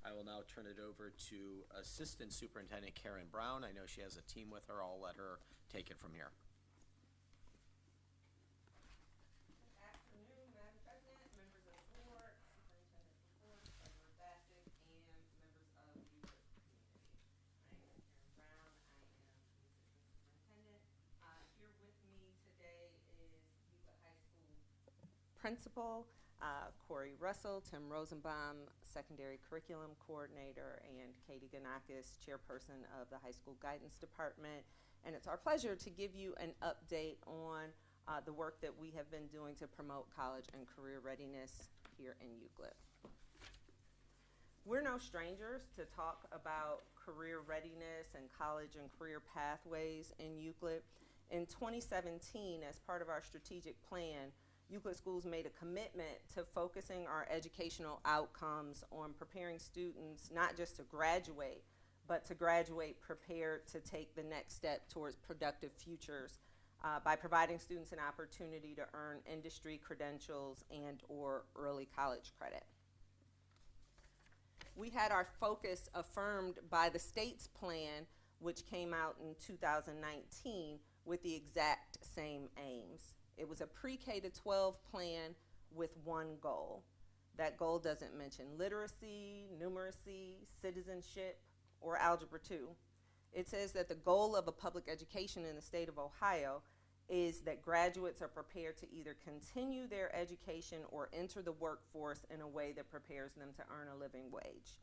I will now turn it over to Assistant Superintendent Karen Brown. I know she has a team with her. I'll let her take it from here. Good afternoon, Madam President, members of the board, Superintendent Ford, Treasurer Bassett, and members of the youth community. My name is Karen Brown. I am the Assistant Superintendent. Here with me today is Euclid High School Principal Corey Russell, Tim Rosenbaum, Secondary Curriculum Coordinator, and Katie Ganakis, Chairperson of the High School Guidance Department. And it's our pleasure to give you an update on the work that we have been doing to promote college and career readiness here in Euclid. We're no strangers to talk about career readiness and college and career pathways in Euclid. In 2017, as part of our strategic plan, Euclid Schools made a commitment to focusing our educational outcomes on preparing students not just to graduate, but to graduate prepared to take the next step towards productive futures by providing students an opportunity to earn industry credentials and or early college credit. We had our focus affirmed by the state's plan, which came out in 2019 with the exact same aims. It was a pre-K to 12 plan with one goal. That goal doesn't mention literacy, numeracy, citizenship, or Algebra 2. It says that the goal of a public education in the state of Ohio is that graduates are prepared to either continue their education or enter the workforce in a way that prepares them to earn a living wage.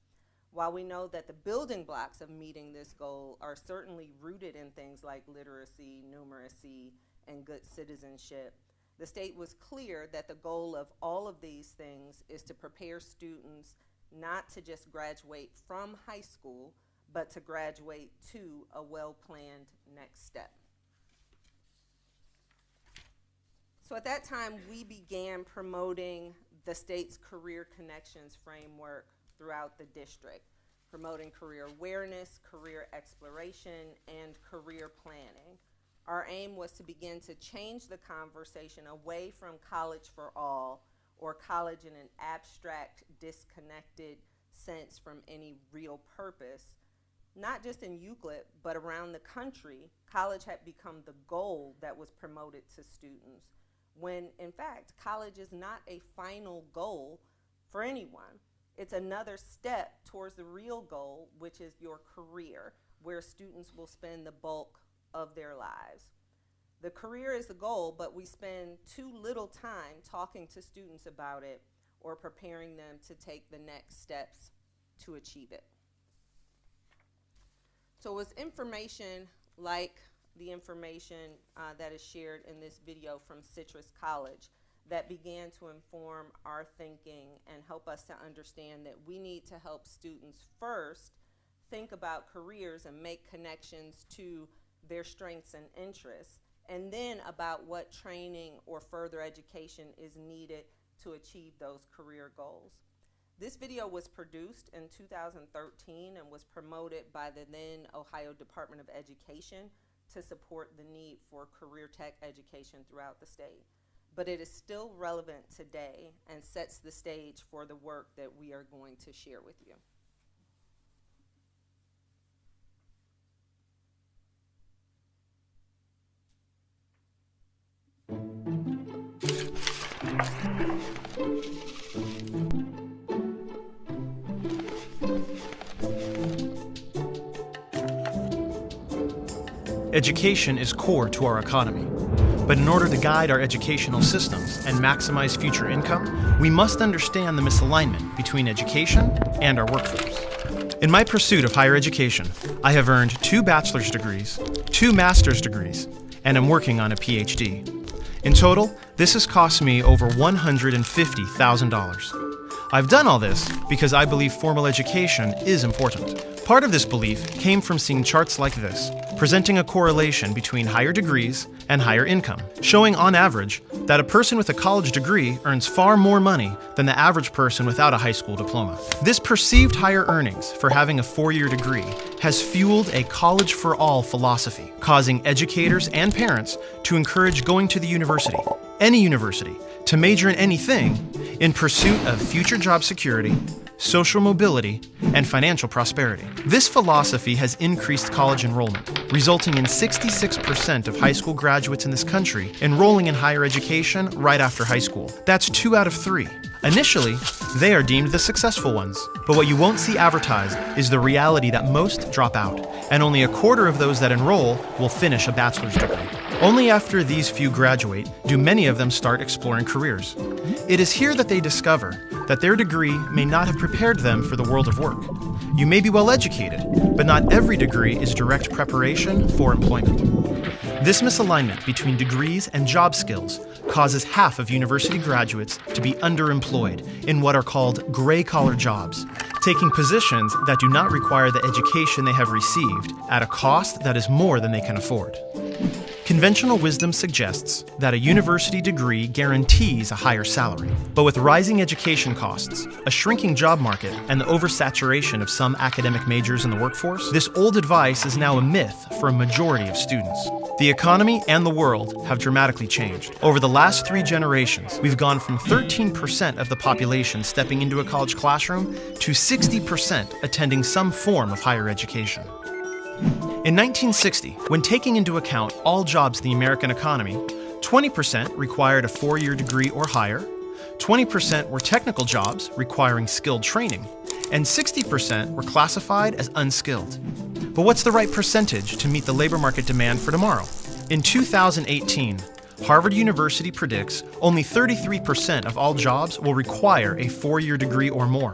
While we know that the building blocks of meeting this goal are certainly rooted in things like literacy, numeracy, and good citizenship, the state was clear that the goal of all of these things is to prepare students not to just graduate from high school, but to graduate to a well-planned next step. So at that time, we began promoting the state's Career Connections framework throughout the district, promoting career awareness, career exploration, and career planning. Our aim was to begin to change the conversation away from college for all, or college in an abstract, disconnected sense from any real purpose. Not just in Euclid, but around the country, college had become the goal that was promoted to students, when in fact, college is not a final goal for anyone. It's another step towards the real goal, which is your career, where students will spend the bulk of their lives. The career is the goal, but we spend too little time talking to students about it or preparing them to take the next steps to achieve it. So it was information like the information that is shared in this video from Citrus College that began to inform our thinking and help us to understand that we need to help students first think about careers and make connections to their strengths and interests, and then about what training or further education is needed to achieve those career goals. This video was produced in 2013 and was promoted by the then Ohio Department of Education to support the need for career tech education throughout the state. But it is still relevant today and sets the stage for the work that we are going to share with you. Education is core to our economy. But in order to guide our educational systems and maximize future income, we must understand the misalignment between education and our workforce. In my pursuit of higher education, I have earned 2 bachelor's degrees, 2 master's degrees, and am working on a PhD. In total, this has cost me over $150,000. I've done all this because I believe formal education is important. Part of this belief came from seeing charts like this, presenting a correlation between higher degrees and higher income, showing on average that a person with a college degree earns far more money than the average person without a high school diploma. This perceived higher earnings for having a 4-year degree has fueled a college for all philosophy, causing educators and parents to encourage going to the university, any university, to major in anything, in pursuit of future job security, social mobility, and financial prosperity. This philosophy has increased college enrollment, resulting in 66% of high school graduates in this country enrolling in higher education right after high school. That's 2 out of 3. Initially, they are deemed the successful ones. But what you won't see advertised is the reality that most drop out, and only a quarter of those that enroll will finish a bachelor's degree. Only after these few graduate do many of them start exploring careers. It is here that they discover that their degree may not have prepared them for the world of work. You may be well educated, but not every degree is direct preparation for employment. This misalignment between degrees and job skills causes half of university graduates to be underemployed in what are called gray-collar jobs, taking positions that do not require the education they have received at a cost that is more than they can afford. Conventional wisdom suggests that a university degree guarantees a higher salary. But with rising education costs, a shrinking job market, and the oversaturation of some academic majors in the workforce, this old advice is now a myth for a majority of students. The economy and the world have dramatically changed. Over the last 3 generations, we've gone from 13% of the population stepping into a college classroom to 60% attending some form of higher education. In 1960, when taking into account all jobs in the American economy, 20% required a 4-year degree or higher, 20% were technical jobs requiring skilled training, and 60% were classified as unskilled. But what's the right percentage to meet the labor market demand for tomorrow? In 2018, Harvard University predicts only 33% of all jobs will require a 4-year degree or more,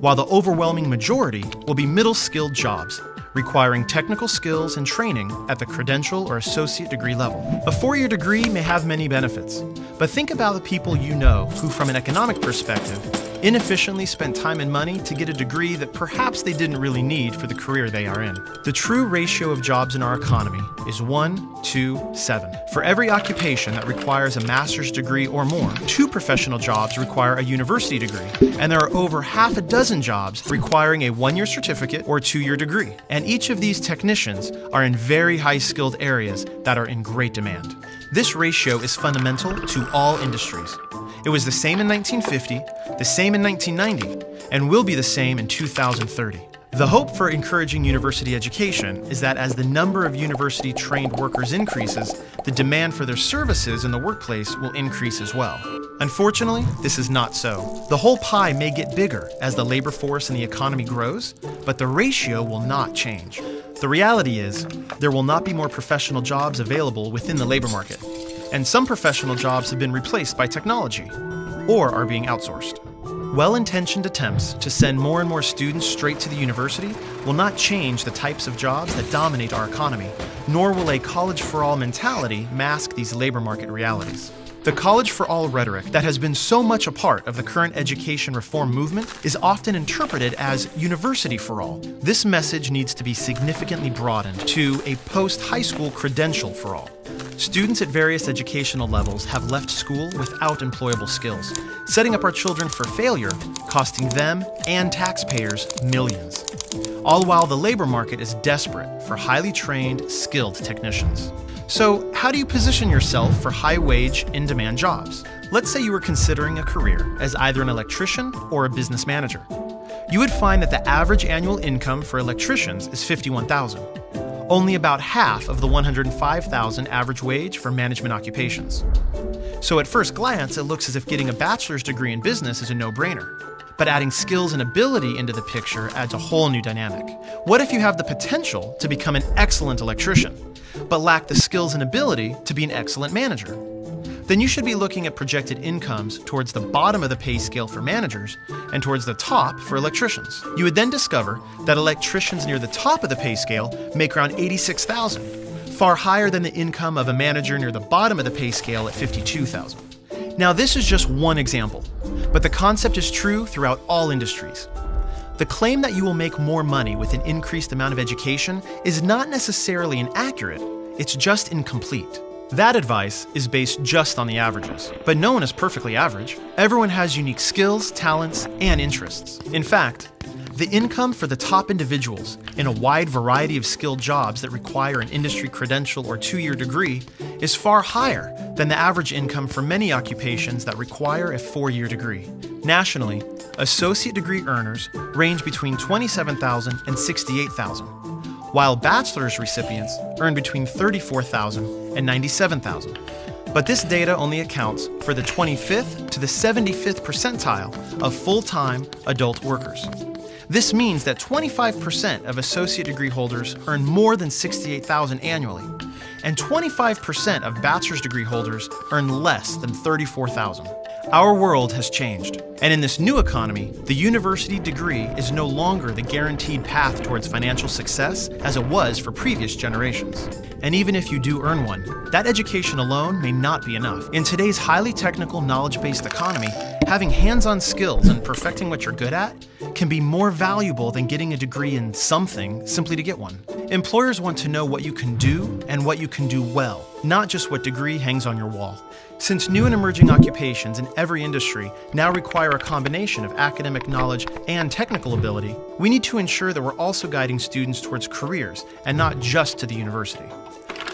while the overwhelming majority will be middle-skilled jobs, requiring technical skills and training at the credential or associate degree level. A 4-year degree may have many benefits, but think about the people you know who, from an economic perspective, inefficiently spent time and money to get a degree that perhaps they didn't really need for the career they are in. The true ratio of jobs in our economy is 1 to 7. For every occupation that requires a master's degree or more, 2 professional jobs require a university degree, and there are over half a dozen jobs requiring a 1-year certificate or 2-year degree. And each of these technicians are in very high-skilled areas that are in great demand. This ratio is fundamental to all industries. It was the same in 1950, the same in 1990, and will be the same in 2030. The hope for encouraging university education is that as the number of university-trained workers increases, the demand for their services in the workplace will increase as well. Unfortunately, this is not so. The whole pie may get bigger as the labor force and the economy grows, but the ratio will not change. The reality is, there will not be more professional jobs available within the labor market, and some professional jobs have been replaced by technology, or are being outsourced. Well-intentioned attempts to send more and more students straight to the university will not change the types of jobs that dominate our economy, nor will a college-for-all mentality mask these labor market realities. The college-for-all rhetoric that has been so much a part of the current education reform movement is often interpreted as university-for-all. This message needs to be significantly broadened to a post-high school credential-for-all. Students at various educational levels have left school without employable skills, setting up our children for failure, costing them and taxpayers millions. All while the labor market is desperate for highly trained, skilled technicians. So, how do you position yourself for high-wage, in-demand jobs? Let's say you were considering a career as either an electrician or a business manager. You would find that the average annual income for electricians is $51,000. Only about half of the $105,000 average wage for management occupations. So at first glance, it looks as if getting a bachelor's degree in business is a no-brainer. But adding skills and ability into the picture adds a whole new dynamic. What if you have the potential to become an excellent electrician, but lack the skills and ability to be an excellent manager? Then you should be looking at projected incomes towards the bottom of the pay scale for managers and towards the top for electricians. You would then discover that electricians near the top of the pay scale make around $86,000, far higher than the income of a manager near the bottom of the pay scale at $52,000. Now this is just one example, but the concept is true throughout all industries. The claim that you will make more money with an increased amount of education is not necessarily inaccurate, it's just incomplete. That advice is based just on the averages, but no one is perfectly average. Everyone has unique skills, talents, and interests. In fact, The income for the top individuals in a wide variety of skilled jobs that require an industry credential or 2-year degree is far higher than the average income for many occupations that require a 4-year degree. Nationally, associate degree earners range between $27,000 and $68,000, while bachelor's recipients earn between $34,000 and $97,000. But this data only accounts for the 25th to the 75th percentile of full-time adult workers. This means that 25% of associate degree holders earn more than $68,000 annually, and 25% of bachelor's degree holders earn less than $34,000. Our world has changed, and in this new economy, the university degree is no longer the guaranteed path towards financial success as it was for previous generations. And even if you do earn one, that education alone may not be enough. In today's highly technical, knowledge-based economy, having hands-on skills and perfecting what you're good at can be more valuable than getting a degree in something simply to get one. Employers want to know what you can do and what you can do well, not just what degree hangs on your wall. Since new and emerging occupations in every industry now require a combination of academic knowledge and technical ability, we need to ensure that we're also guiding students towards careers and not just to the university.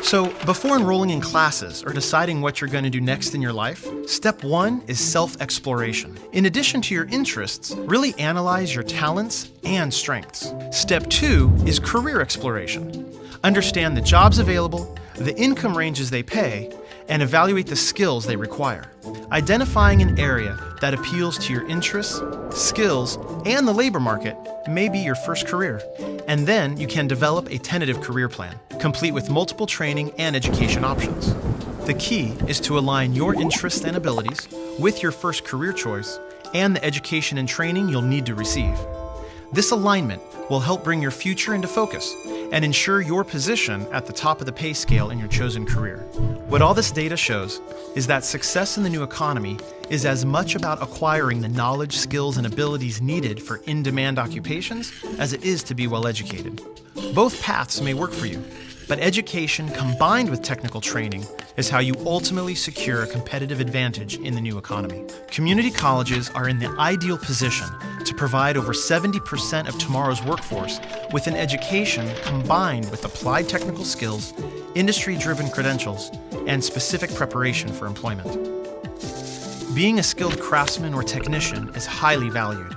So, before enrolling in classes or deciding what you're going to do next in your life, step 1 is self-exploration. In addition to your interests, really analyze your talents and strengths. Step 2 is career exploration. Understand the jobs available, the income ranges they pay, and evaluate the skills they require. Identifying an area that appeals to your interests, skills, and the labor market may be your first career. And then you can develop a tentative career plan, complete with multiple training and education options. The key is to align your interests and abilities with your first career choice and the education and training you'll need to receive. This alignment will help bring your future into focus and ensure your position at the top of the pay scale in your chosen career. What all this data shows is that success in the new economy is as much about acquiring the knowledge, skills, and abilities needed for in-demand occupations as it is to be well educated. Both paths may work for you, but education combined with technical training is how you ultimately secure a competitive advantage in the new economy. Community colleges are in the ideal position to provide over 70% of tomorrow's workforce with an education combined with applied technical skills, industry-driven credentials, and specific preparation for employment. Being a skilled craftsman or technician is highly valued.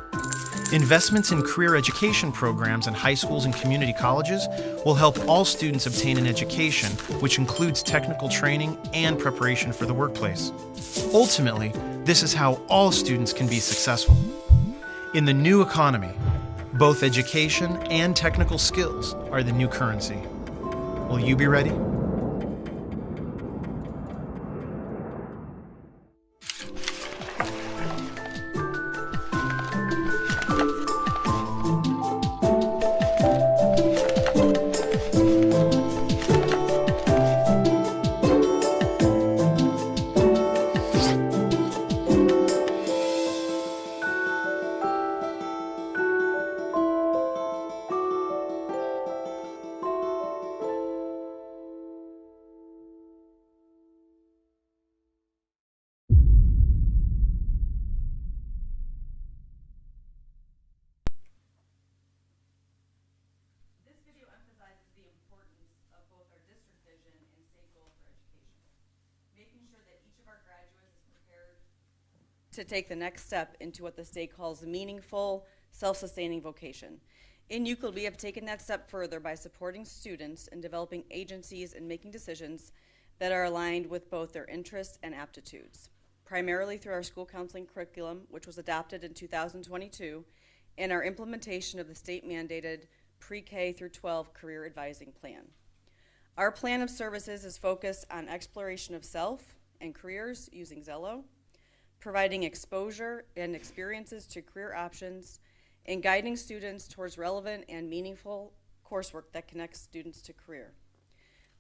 Investments in career education programs in high schools and community colleges will help all students obtain an education which includes technical training and preparation for the workplace. Ultimately, this is how all students can be successful. In the new economy, both education and technical skills are the new currency. Will you be ready? To take the next step into what the state calls a meaningful, self-sustaining vocation. In Euclid, we have taken that step further by supporting students in developing agencies and making decisions that are aligned with both their interests and aptitudes, primarily through our school counseling curriculum, which was adopted in 2022, and our implementation of the state-mandated pre-K through 12 career advising plan. Our plan of services is focused on exploration of self and careers using Zello, providing exposure and experiences to career options, and guiding students towards relevant and meaningful coursework that connects students to career.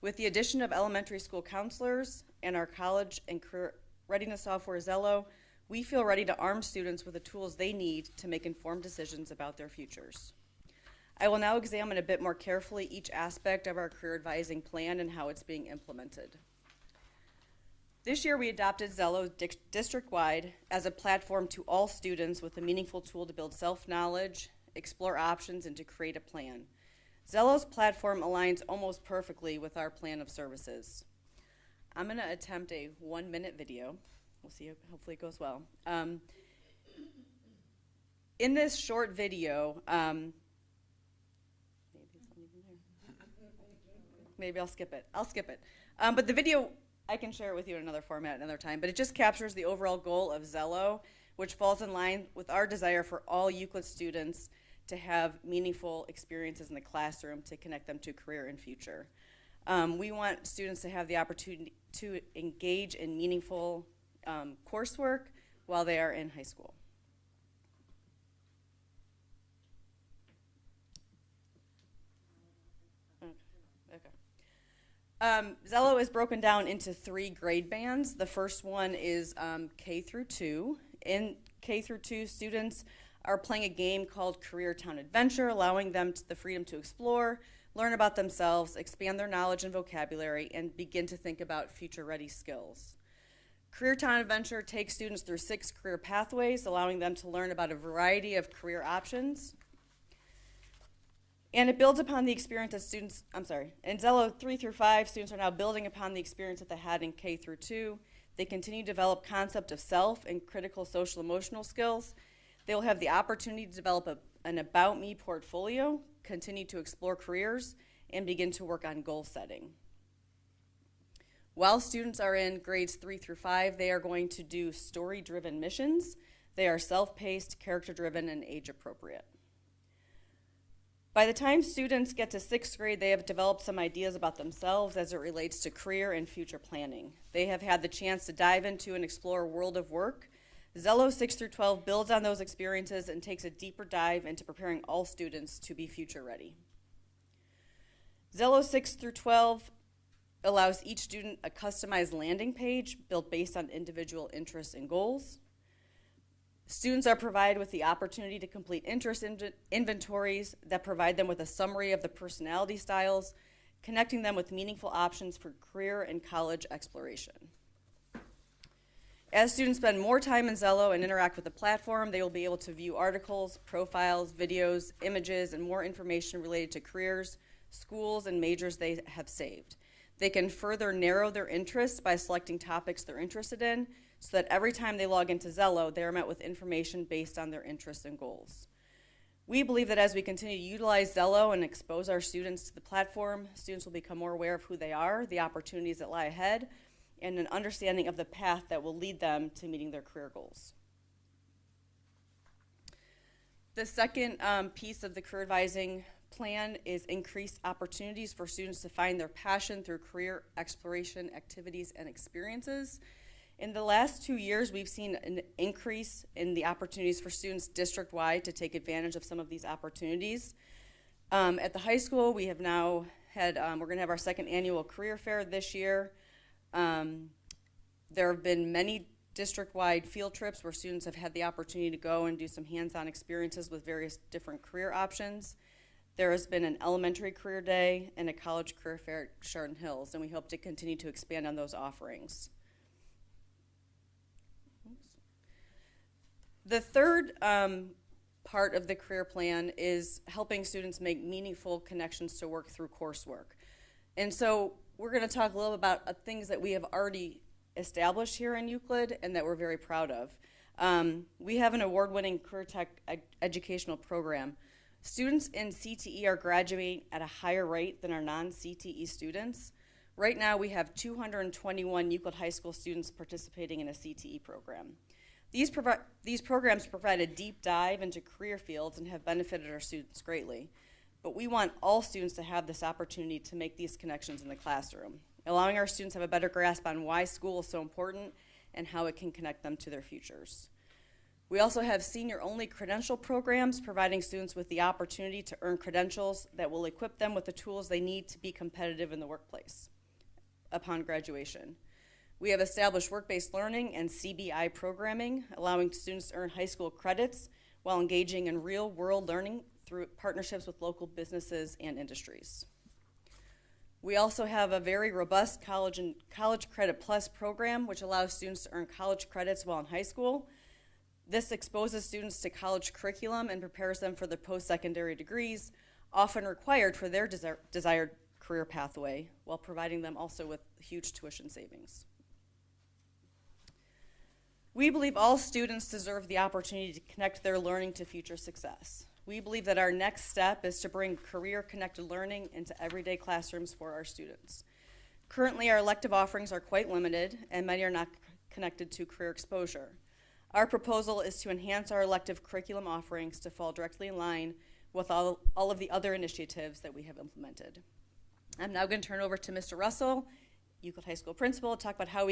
With the addition of elementary school counselors and our college and career readiness software Zello, we feel ready to arm students with the tools they need to make informed decisions about their futures. I will now examine a bit more carefully each aspect of our career advising plan and how it's being implemented. This year, we adopted Zello district-wide as a platform to all students with a meaningful tool to build self-knowledge explore options, and to create a plan. Zello's platform aligns almost perfectly with our plan of services. I'm going to attempt a 1-minute video. We'll see, hopefully it goes well. In this short video, maybe it's not even there. Maybe I'll skip it. I'll skip it. But the video, I can share it with you in another format another time, but it just captures the overall goal of Zello, which falls in line with our desire for all Euclid students to have meaningful experiences in the classroom to connect them to career and future. We want students to have the opportunity to engage in meaningful coursework while they are in high school. Zello is broken down into 3 grade bands. The first one is K through 2. In K through 2, students are playing a game called Career Town Adventure, allowing them the freedom to explore, learn about themselves, expand their knowledge and vocabulary, and begin to think about future-ready skills. Career Town Adventure takes students through 6 career pathways, allowing them to learn about a variety of career options. And it builds upon the experience that students, in Zello 3 through 5, students are now building upon the experience that they had in K through 2. They continue to develop concept of self and critical social emotional skills. They will have the opportunity to develop an About Me portfolio, continue to explore careers, and begin to work on goal setting. While students are in grades 3 through 5, they are going to do story-driven missions. They are self-paced, character-driven, and age-appropriate. By the time students get to 6th grade, they have developed some ideas about themselves as it relates to career and future planning. They have had the chance to dive into and explore a world of work. Zello 6 through 12 builds on those experiences and takes a deeper dive into preparing all students to be future ready. Zello 6 through 12 allows each student a customized landing page built based on individual interests and goals. Students are provided with the opportunity to complete interest inventories that provide them with a summary of the personality styles, connecting them with meaningful options for career and college exploration. As students spend more time in Zello and interact with the platform, they will be able to view articles, profiles, videos, images, and more information related to careers, schools, and majors they have saved. They can further narrow their interests by selecting topics they're interested in, so that every time they log into Zello, they are met with information based on their interests and goals. We believe that as we continue to utilize Zello and expose our students to the platform, students will become more aware of who they are, the opportunities that lie ahead, and an understanding of the path that will lead them to meeting their career goals. The second piece of the career advising plan is increased opportunities for students to find their passion through career exploration activities and experiences. In the last 2 years, we've seen an increase in the opportunities for students district-wide to take advantage of some of these opportunities. At the high school, we have now had, we're gonna have our 2nd annual career fair this year. There have been many district-wide field trips where students have had the opportunity to go and do some hands-on experiences with various different career options. There has been an elementary career day and a college career fair at Chardon Hills, and we hope to continue to expand on those offerings. The third part of the career plan is helping students make meaningful connections to work through coursework. And so we're going to talk a little about things that we have already established here in Euclid and that we're very proud of. We have an award-winning career tech educational program. Students in CTE are graduating at a higher rate than our non-CTE students. Right now we have 221 Euclid High School students participating in a CTE program. These programs provide a deep dive into career fields and have benefited our students greatly. But we want all students to have this opportunity to make these connections in the classroom, allowing our students to have a better grasp on why school is so important and how it can connect them to their futures. We also have senior-only credential programs providing students with the opportunity to earn credentials that will equip them with the tools they need to be competitive in the workplace upon graduation. We have established work-based learning and CBI programming, allowing students to earn high school credits while engaging in real-world learning through partnerships with local businesses and industries. We also have a very robust College Credit Plus program, which allows students to earn college credits while in high school. This exposes students to college curriculum and prepares them for their post-secondary degrees, often required for their desired career pathway, while providing them also with huge tuition savings. We believe all students deserve the opportunity to connect their learning to future success. We believe that our next step is to bring career-connected learning into everyday classrooms for our students. Currently, our elective offerings are quite limited, and many are not connected to career exposure. Our proposal is to enhance our elective curriculum offerings to fall directly in line with all of the other initiatives that we have implemented. I'm now going to turn over to Mr. Russell, Euclid High School principal, to talk about how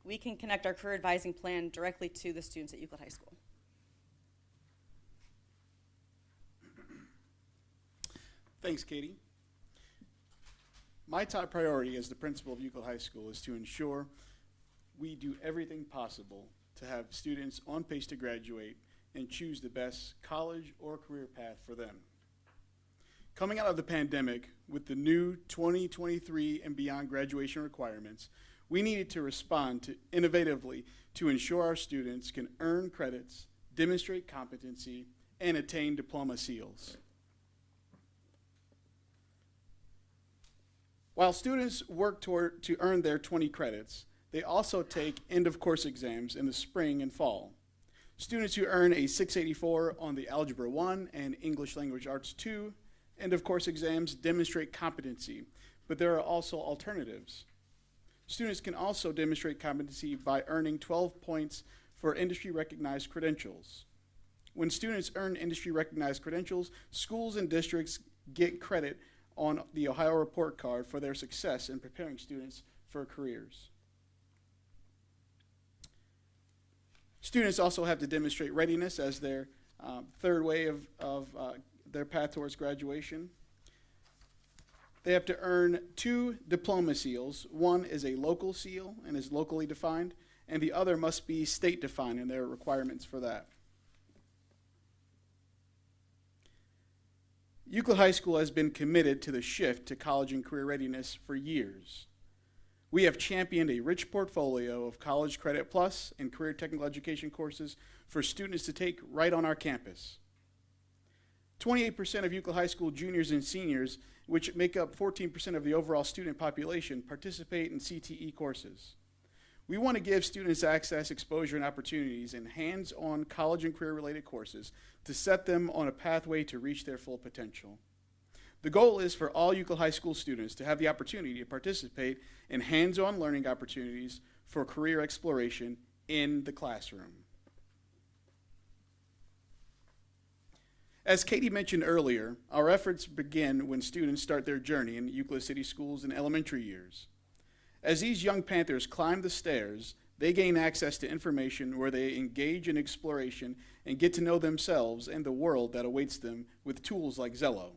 we can connect our career advising plan directly to the students at Euclid High School. Thanks, Katie. My top priority as the principal of Euclid High School is to ensure we do everything possible to have students on pace to graduate and choose the best college or career path for them. Coming out of the pandemic with the new 2023 and beyond graduation requirements, we needed to respond innovatively to ensure our students can earn credits, demonstrate competency, and attain diploma seals. While students work to earn their 20 credits, they also take end-of-course exams in the spring and fall. Students who earn a 684 on the Algebra 1 and English Language Arts 2 end-of-course exams demonstrate competency, but there are also alternatives. Students can also demonstrate competency by earning 12 points for industry-recognized credentials. When students earn industry-recognized credentials, schools and districts get credit on the Ohio Report Card for their success in preparing students for careers. Students also have to demonstrate readiness as their third way of their path towards graduation. They have to earn 2 diploma seals. One is a local seal and is locally defined, and the other must be state defined, and there are requirements for that. Euclid High School has been committed to the shift to college and career readiness for years. We have championed a rich portfolio of College Credit Plus and career technical education courses for students to take right on our campus. 28% of Euclid High School juniors and seniors, which make up 14% of the overall student population, participate in CTE courses. We want to give students access, exposure, and opportunities in hands-on college and career-related courses to set them on a pathway to reach their full potential. The goal is for all Euclid High School students to have the opportunity to participate in hands-on learning opportunities for career exploration in the classroom. As Katie mentioned earlier, our efforts begin when students start their journey in Euclid City Schools in elementary years. As these young Panthers climb the stairs, they gain access to information where they engage in exploration and get to know themselves and the world that awaits them with tools like Zello.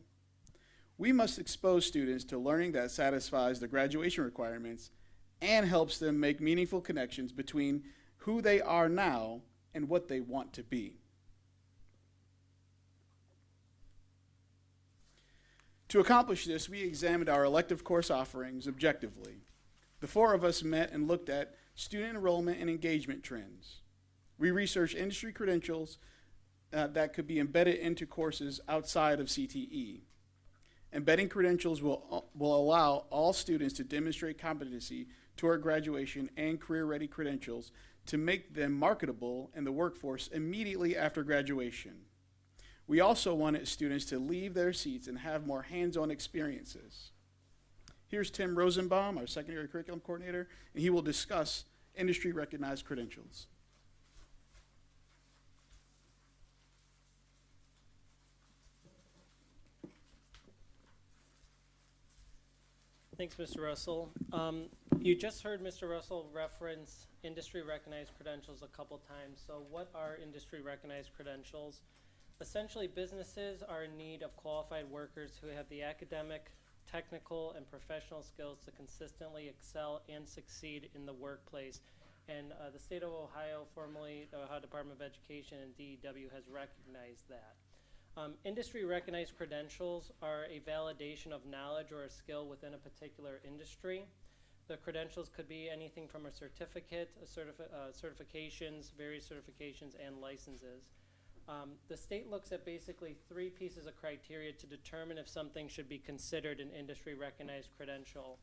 We must expose students to learning that satisfies the graduation requirements and helps them make meaningful connections between who they are now and what they want to be. To accomplish this, we examined our elective course offerings objectively. The 4 of us met and looked at student enrollment and engagement trends. We researched industry credentials that could be embedded into courses outside of CTE. Embedding credentials will allow all students to demonstrate competency toward graduation and career-ready credentials to make them marketable in the workforce immediately after graduation. We also wanted students to leave their seats and have more hands-on experiences. Here's Tim Rosenbaum, our secondary curriculum coordinator, and he will discuss industry-recognized credentials. Thanks, Mr. Russell. You just heard Mr. Russell reference industry-recognized credentials a couple times. So what are industry-recognized credentials? Essentially, businesses are in need of qualified workers who have the academic, technical, and professional skills to consistently excel and succeed in the workplace. And the state of Ohio, formerly the Ohio Department of Education and DEW, has recognized that. Industry-recognized credentials are a validation of knowledge or a skill within a particular industry. The credentials could be anything from a certificate, certifications, various certifications, and licenses. The state looks at basically 3 pieces of criteria to determine if something should be considered an industry recognized credential.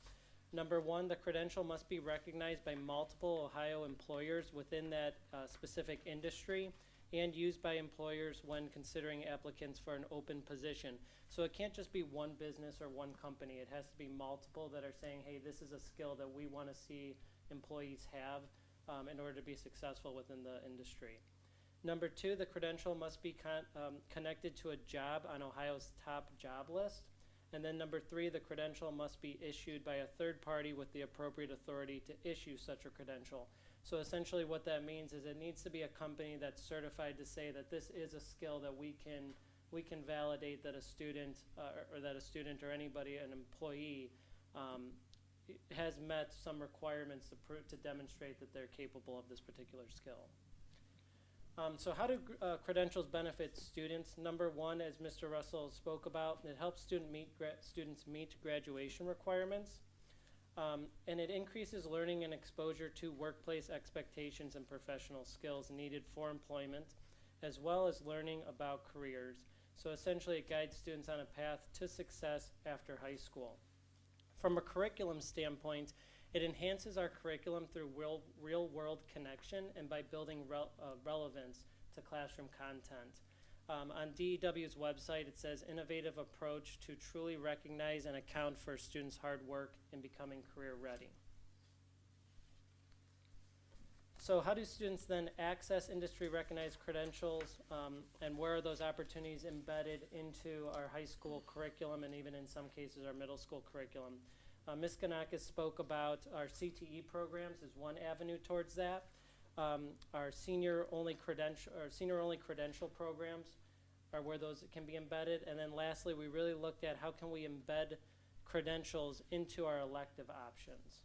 Number 1, the credential must be recognized by multiple Ohio employers within that specific industry and used by employers when considering applicants for an open position. So it can't just be one business or one company. It has to be multiple that are saying, hey, this is a skill that we want to see employees have in order to be successful within the industry. Number 2, the credential must be connected to a job on Ohio's top job list. And then number 3, the credential must be issued by a third party with the appropriate authority to issue such a credential. So essentially what that means is it needs to be a company that's certified to say that this is a skill that we can validate that a student or anybody, an employee, has met some requirements to demonstrate that they're capable of this particular skill. So how do credentials benefit students? Number 1, as Mr. Russell spoke about, it helps students meet graduation requirements. And it increases learning and exposure to workplace expectations and professional skills needed for employment, as well as learning about careers. So essentially it guides students on a path to success after high school. From a curriculum standpoint, it enhances our curriculum through real-world connection and by building relevance to classroom content. On DEW's website, it says, innovative approach to truly recognize and account for students' hard work in becoming career ready. So how do students then access industry recognized credentials, and where are those opportunities embedded into our high school curriculum and even in some cases our middle school curriculum? Ms. Ganakis spoke about our CTE programs as one avenue towards that. Our senior-only credential programs are where those can be embedded. And then lastly, we really looked at how can we embed credentials into our elective options.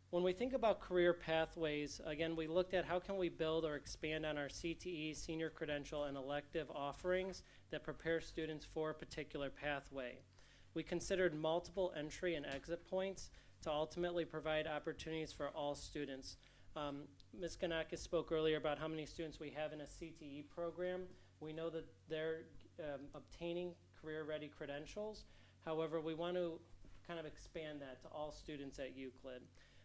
When we think about career pathways, again, we looked at how can we build or expand on our CTE, senior credential, and elective offerings that prepare students for a particular pathway. We considered multiple entry and exit points to ultimately provide opportunities for all students. Ms. Ganakis spoke earlier about how many students we have in a CTE program. We know that they're obtaining career-ready credentials. However, we want to kind of expand that to all students at Euclid.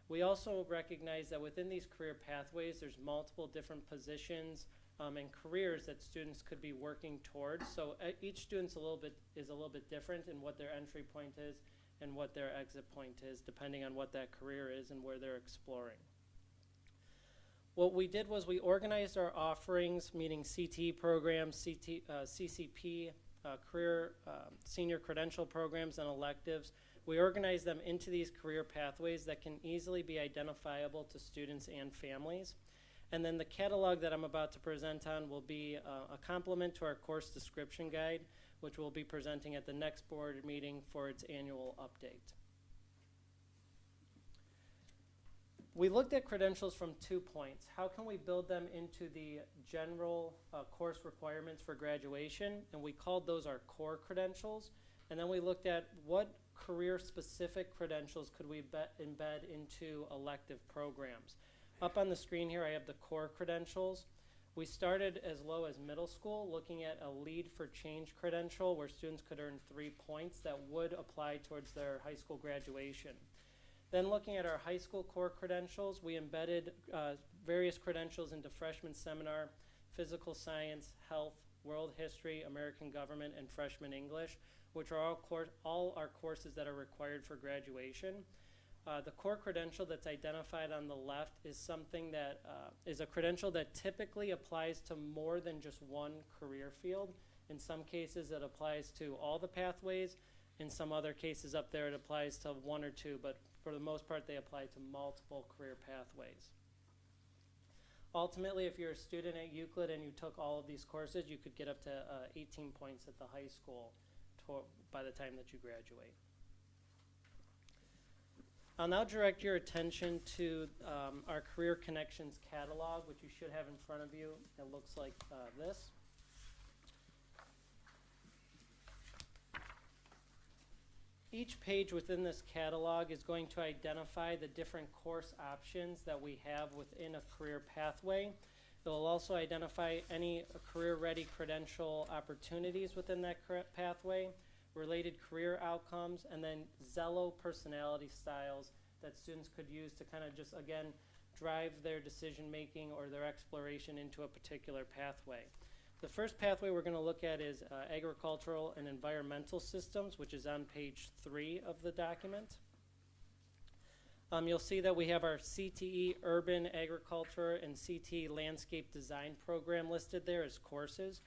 We also recognize that within these career pathways, there's multiple different positions and careers that students could be working towards. So each student's is a little bit different in what their entry point is and what their exit point is, depending on what that career is and where they're exploring. What we did was we organized our offerings, meaning CTE programs, CCP, career senior credential programs, and electives. We organized them into these career pathways that can easily be identifiable to students and families. And then the catalog that I'm about to present on will be a complement to our course description guide, which we'll be presenting at the next board meeting for its annual update. We looked at credentials from 2 points. How can we build them into the general course requirements for graduation? And we called those our core credentials. And then we looked at what career-specific credentials could we embed into elective programs. Up on the screen here, I have the core credentials. We started as low as middle school, looking at a Lead for Change credential where students could earn 3 points that would apply towards their high school graduation. Then looking at our high school core credentials, we embedded various credentials into freshman seminar, physical science, health, world history, American government, and freshman English, which are all our courses that are required for graduation. The core credential that's identified on the left is something that is a credential that typically applies to more than just one career field. In some cases, it applies to all the pathways. In some other cases up there, it applies to 1 or 2, but for the most part, they apply to multiple career pathways. Ultimately, if you're a student at Euclid and you took all of these courses, you could get up to 18 points at the high school by the time that you graduate. I'll now direct your attention to our Career Connections catalog, which you should have in front of you. It looks like this. Each page within this catalog is going to identify the different course options that we have within a career pathway. It will also identify any career-ready credential opportunities within that pathway, related career outcomes, and then Zello personality styles that students could use to kind of just, again, drive their decision-making or their exploration into a particular pathway. The first pathway we're going to look at is agricultural and environmental systems, which is on page 3 of the document. You'll see that we have our CTE Urban Agriculture and CTE Landscape Design program listed there as courses.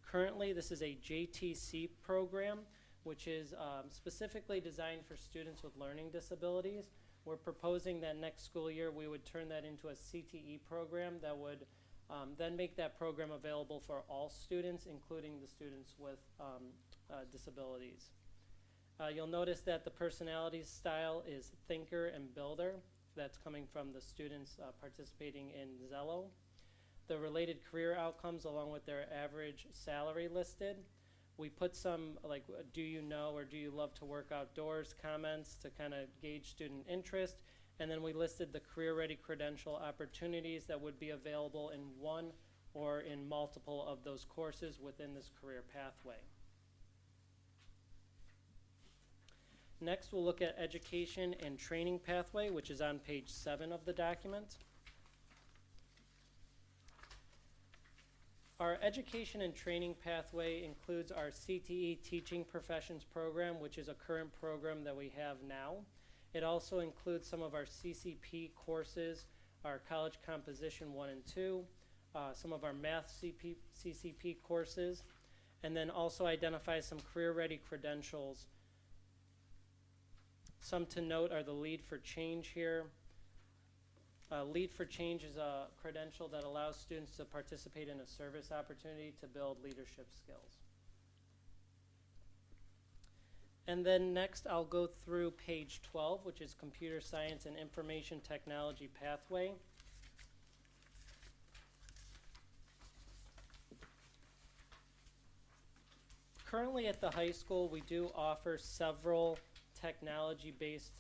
Currently, this is a JTC program, which is specifically designed for students with learning disabilities. We're proposing that next school year we would turn that into a CTE program that would then make that program available for all students, including the students with disabilities. You'll notice that the personality style is thinker and builder. That's coming from the students participating in Zello. The related career outcomes along with their average salary listed. We put some like do you know or do you love to work outdoors comments to kind of gauge student interest. And then we listed the career-ready credential opportunities that would be available in one or in multiple of those courses within this career pathway. Next, we'll look at education and training pathway, which is on page 7 of the document. Our education and training pathway includes our CTE Teaching Professions program, which is a current program that we have now. It also includes some of our CCP courses, our College Composition 1 and 2, some of our Math CCP courses, and then also identifies some career-ready credentials. Some to note are the Lead for Change here. Lead for Change is a credential that allows students to participate in a service opportunity to build leadership skills. And then next I'll go through page 12, which is Computer Science and Information Technology Pathway. Currently at the high school, we do offer several technology-based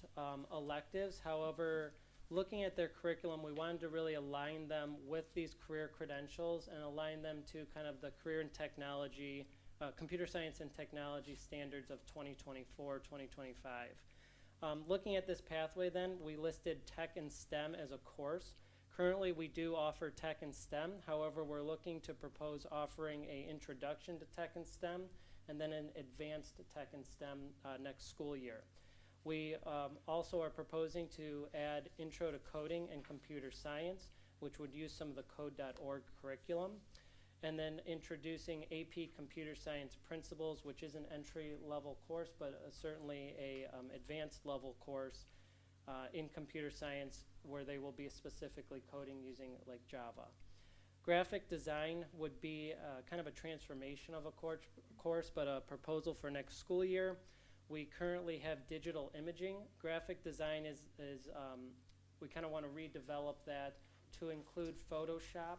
electives. However, looking at their curriculum, we wanted to really align them with these career credentials and align them to kind of the career and technology, computer science and technology standards of 2024, 2025. Looking at this pathway then, we listed Tech and STEM as a course. Currently, we do offer Tech and STEM. However, we're looking to propose offering an introduction to Tech and STEM and then an advanced Tech and STEM next school year. We also are proposing to add Intro to Coding and Computer Science, which would use some of the code.org curriculum, and then introducing AP Computer Science Principles, which is an entry-level course, but certainly a advanced level course in computer science where they will be specifically coding using like Java. Graphic design would be kind of a transformation of a course, but a proposal for next school year. We currently have digital imaging. Graphic design is we kind of want to redevelop that to include Photoshop,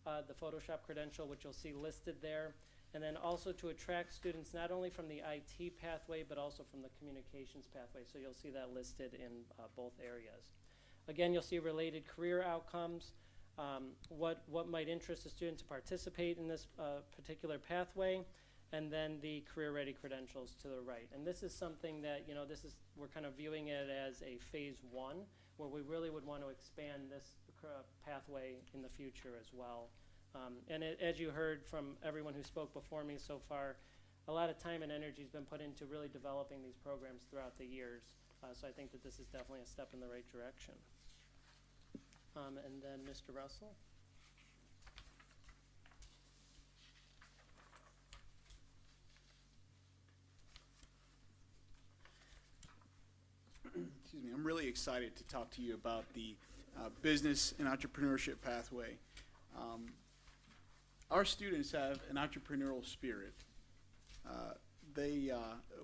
the Photoshop credential, which you'll see listed there, and then also to attract students not only from the IT pathway, but also from the communications pathway. So you'll see that listed in both areas. Again, you'll see related career outcomes, what might interest a student to participate in this particular pathway, and then the career-ready credentials to the right. And this is something that, you know, we're kind of viewing it as a phase 1, where we really would want to expand this pathway in the future as well. And as you heard from everyone who spoke before me so far, a lot of time and energy has been put into really developing these programs throughout the years. So I think that this is definitely a step in the right direction. And then Mr. Russell. Excuse me, I'm really excited to talk to you about the business and entrepreneurship pathway. Our students have an entrepreneurial spirit.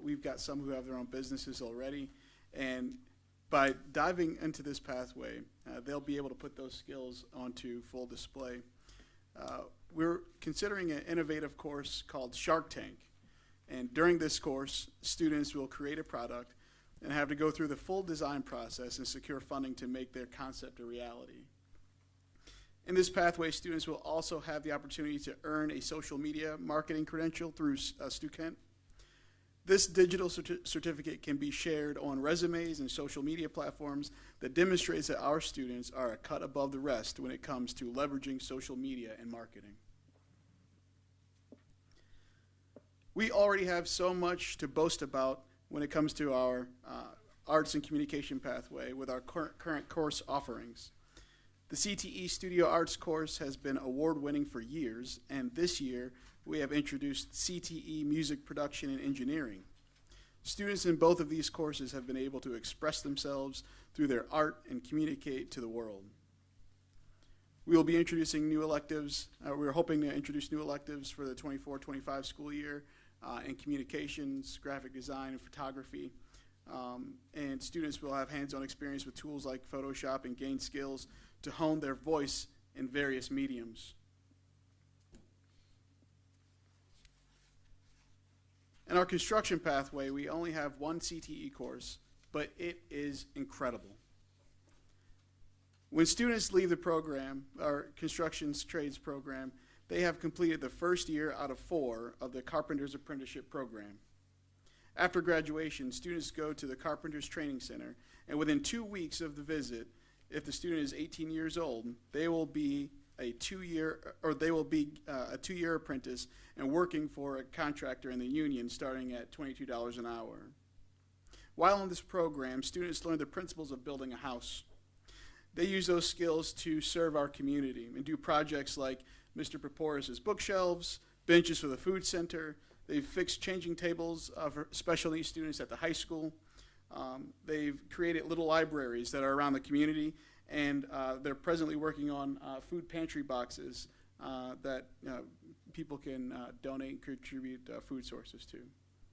We've got some who have their own businesses already, and by diving into this pathway, they'll be able to put those skills onto full display. We're considering an innovative course called Shark Tank, and during this course, students will create a product and have to go through the full design process and secure funding to make their concept a reality. In this pathway, students will also have the opportunity to earn a social media marketing credential through Stu-Kent. This digital certificate can be shared on resumes and social media platforms that demonstrates that our students are a cut above the rest when it comes to leveraging social media and marketing. We already have so much to boast about when it comes to our arts and communication pathway with our current course offerings. The CTE Studio Arts course has been award-winning for years, and this year we have introduced CTE Music Production and Engineering. Students in both of these courses have been able to express themselves through their art and communicate to the world. We will be introducing new electives. We're hoping to introduce new electives for the 24-25 school year in communications, graphic design, and photography. And students will have hands-on experience with tools like Photoshop and gain skills to hone their voice in various mediums. In our construction pathway, we only have one CTE course, but it is incredible. When students leave the program, our construction trades program, they have completed the first year out of 4 of the Carpenter's Apprenticeship Program. After graduation, students go to the Carpenter's Training Center, and within 2 weeks of the visit, if the student is 18 years old, they will be a 2-year apprentice and working for a contractor in the union starting at $22 an hour. While in this program, students learn the principles of building a house. They use those skills to serve our community and do projects like Mr. Preporis' bookshelves, benches for the food center. They've fixed changing tables for special needs students at the high school. They've created little libraries that are around the community, and they're presently working on food pantry boxes that people can donate and contribute food sources to.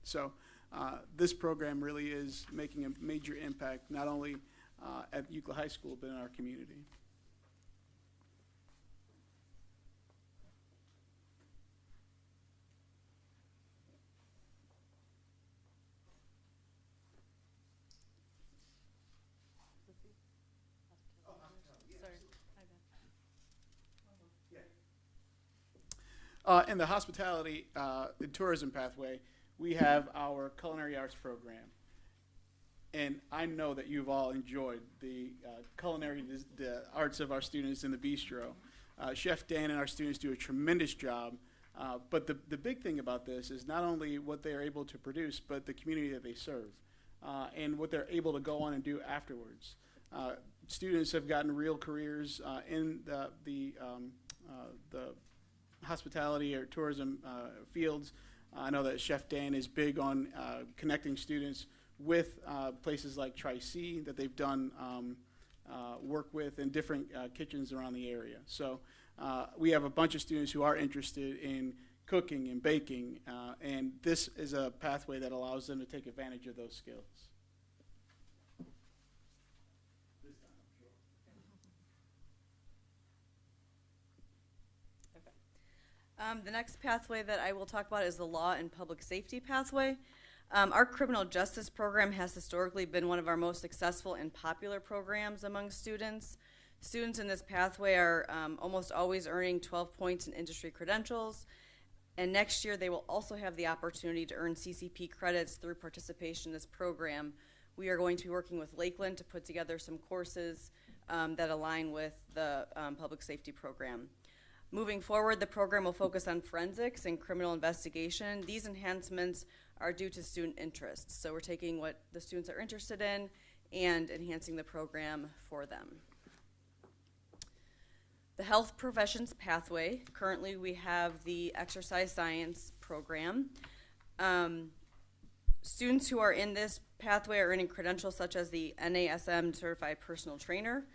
So this program really is making a major impact, not only at Euclid High School, but in our community. In the hospitality and tourism pathway, we have our culinary arts program. And I know that you've all enjoyed the culinary the arts of our students in the bistro. Chef Dan and our students do a tremendous job. But the big thing about this is not only what they are able to produce, but the community that they serve and what they're able to go on and do afterwards. Students have gotten real careers in the hospitality or tourism fields. I know that Chef Dan is big on connecting students with places like Tri-C that they've done work with in different kitchens around the area. So we have a bunch of students who are interested in cooking and baking, and this is a pathway that allows them to take advantage of those skills. The next pathway that I will talk about is the law and public safety pathway. Our criminal justice program has historically been one of our most successful and popular programs among students. Students in this pathway are almost always earning 12 points in industry credentials, and next year they will also have the opportunity to earn CCP credits through participation in this program. We are going to be working with Lakeland to put together some courses that align with the public safety program. Moving forward, the program will focus on forensics and criminal investigation. These enhancements are due to student interests. So we're taking what the students are interested in and enhancing the program for them. The health professions pathway, currently we have the exercise science program. Students who are in this pathway are earning credentials such as the NASM Certified Personal Trainer.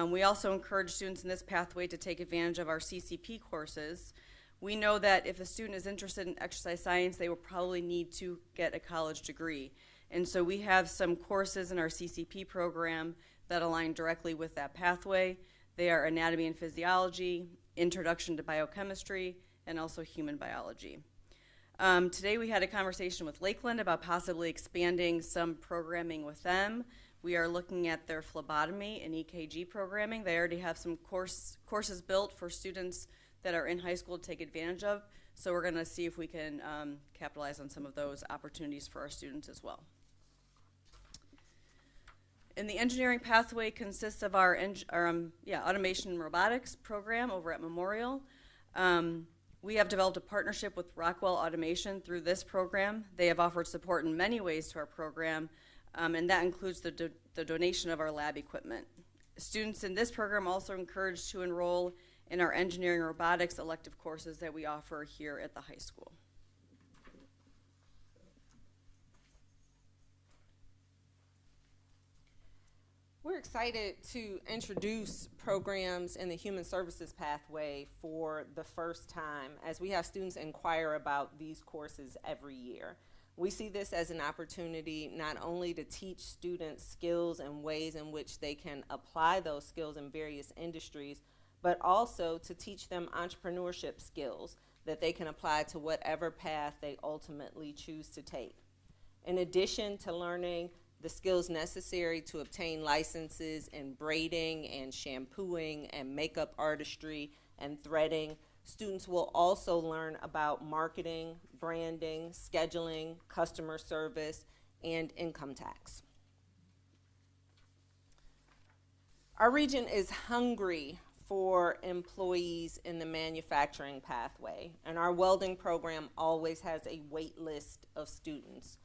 We also encourage students in this pathway to take advantage of our CCP courses. We know that if a student is interested in exercise science, they will probably need to get a college degree. And so we have some courses in our CCP program that align directly with that pathway. They are anatomy and physiology, introduction to biochemistry, and also human biology. Today we had a conversation with Lakeland about possibly expanding some programming with them. We are looking at their phlebotomy and EKG programming. They already have some courses built for students that are in high school to take advantage of. So we're going to see if we can capitalize on some of those opportunities for our students as well. And the engineering pathway consists of our automation and robotics program over at Memorial. We have developed a partnership with Rockwell Automation through this program. They have offered support in many ways to our program, and that includes the donation of our lab equipment. Students in this program also encouraged to enroll in our engineering robotics elective courses that we offer here at the high school. We're excited to introduce programs in the human services pathway for the first time as we have students inquire about these courses every year. We see this as an opportunity not only to teach students skills and ways in which they can apply those skills in various industries, but also to teach them entrepreneurship skills that they can apply to whatever path they ultimately choose to take. In addition to learning the skills necessary to obtain licenses in braiding and shampooing and makeup artistry and threading, students will also learn about marketing, branding, scheduling, customer service, and income tax. Our region is hungry for employees in the manufacturing pathway, and our welding program always has a wait list of students.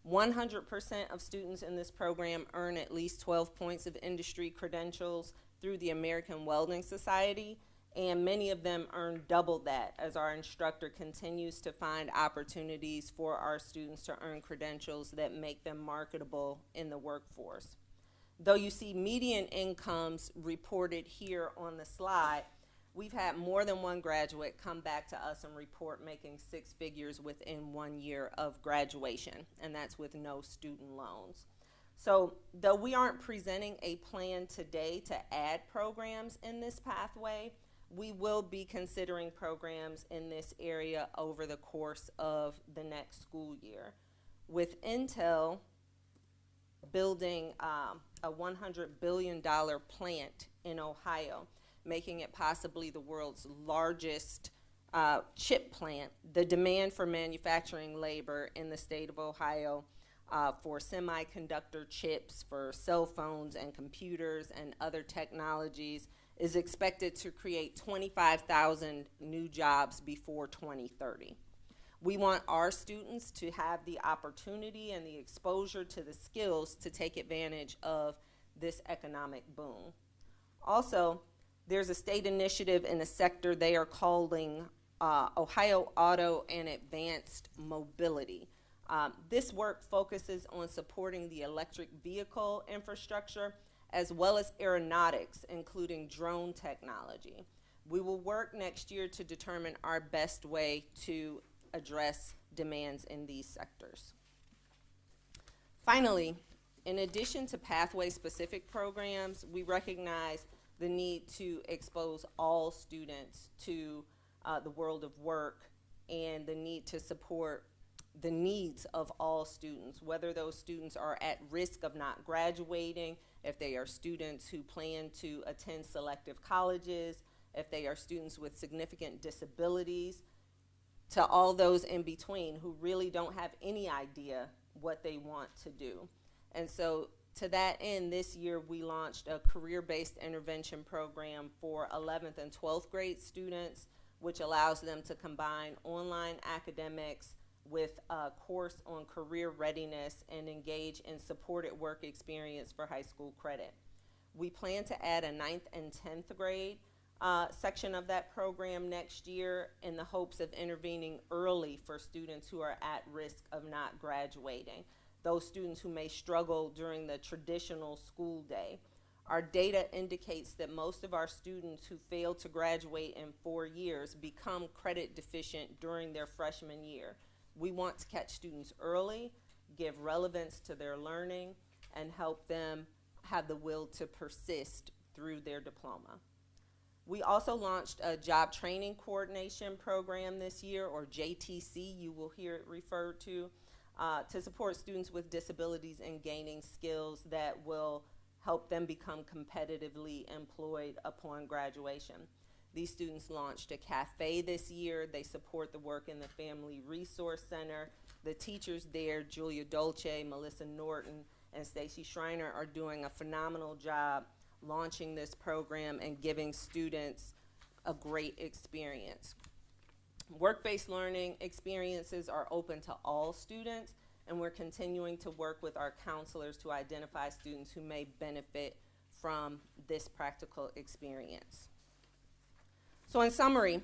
100% of students in this program earn at least 12 points of industry credentials through the American Welding Society, and many of them earn double that as our instructor continues to find opportunities for our students to earn credentials that make them marketable in the workforce. Though you see median incomes reported here on the slide, we've had more than one graduate come back to us and report making six figures within 1 year of graduation, and that's with no student loans. So though we aren't presenting a plan today to add programs in this pathway, we will be considering programs in this area over the course of the next school year. With Intel building a $100 billion plant in Ohio, making it possibly the world's largest chip plant, the demand for manufacturing labor in the state of Ohio for semiconductor chips, for cell phones and computers and other technologies is expected to create 25,000 new jobs before 2030. We want our students to have the opportunity and the exposure to the skills to take advantage of this economic boom. Also, there's a state initiative in the sector they are calling Ohio Auto and Advanced Mobility. This work focuses on supporting the electric vehicle infrastructure as well as aeronautics, including drone technology. We will work next year to determine our best way to address demands in these sectors. Finally, in addition to pathway-specific programs, we recognize the need to expose all students to the world of work and the need to support the needs of all students, whether those students are at risk of not graduating, if they are students who plan to attend selective colleges, if they are students with significant disabilities, to all those in between who really don't have any idea what they want to do. And so to that end, this year we launched a career-based intervention program for 11th and 12th grade students, which allows them to combine online academics with a course on career readiness and engage in supported work experience for high school credit. We plan to add a 9th and 10th grade section of that program next year in the hopes of intervening early for students who are at risk of not graduating, those students who may struggle during the traditional school day. Our data indicates that most of our students who fail to graduate in 4 years become credit deficient during their freshman year. We want to catch students early, give relevance to their learning, and help them have the will to persist through their diploma. We also launched a job training coordination program this year, or JTC, you will hear it referred to support students with disabilities in gaining skills that will help them become competitively employed upon graduation. These students launched a cafe this year. They support the work in the Family Resource Center. The teachers there, Julia Dolce, Melissa Norton, and Stacy Schreiner, are doing a phenomenal job launching this program and giving students a great experience. Work-based learning experiences are open to all students, and we're continuing to work with our counselors to identify students who may benefit from this practical experience. So in summary,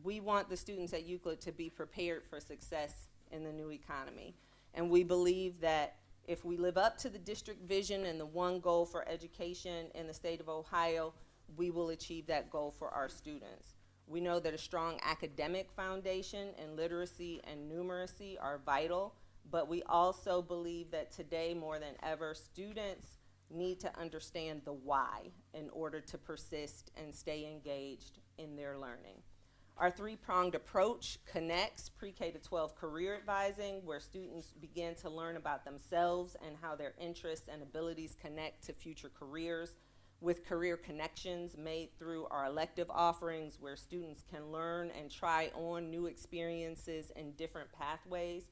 we want the students at Euclid to be prepared for success in the new economy. And we believe that if we live up to the district vision and the one goal for education in the state of Ohio, we will achieve that goal for our students. We know that a strong academic foundation and literacy and numeracy are vital, but we also believe that today more than ever, students need to understand the why in order to persist and stay engaged in their learning. Our three-pronged approach connects pre-K to 12 career advising, where students begin to learn about themselves and how their interests and abilities connect to future careers, with career connections made through our elective offerings, where students can learn and try on new experiences in different pathways,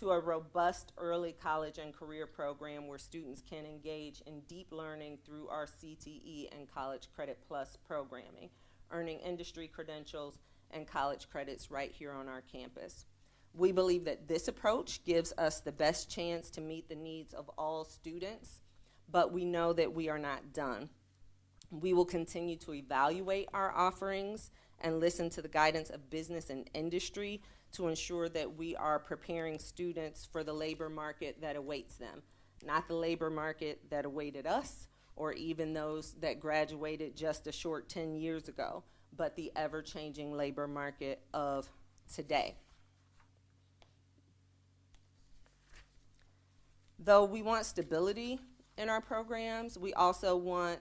to a robust early college and career program where students can engage in deep learning through our CTE and College Credit Plus programming, earning industry credentials and college credits right here on our campus. We believe that this approach gives us the best chance to meet the needs of all students, but we know that we are not done. We will continue to evaluate our offerings and listen to the guidance of business and industry to ensure that we are preparing students for the labor market that awaits them, not the labor market that awaited us or even those that graduated just a short 10 years ago, but the ever-changing labor market of today. Though we want stability in our programs, we also want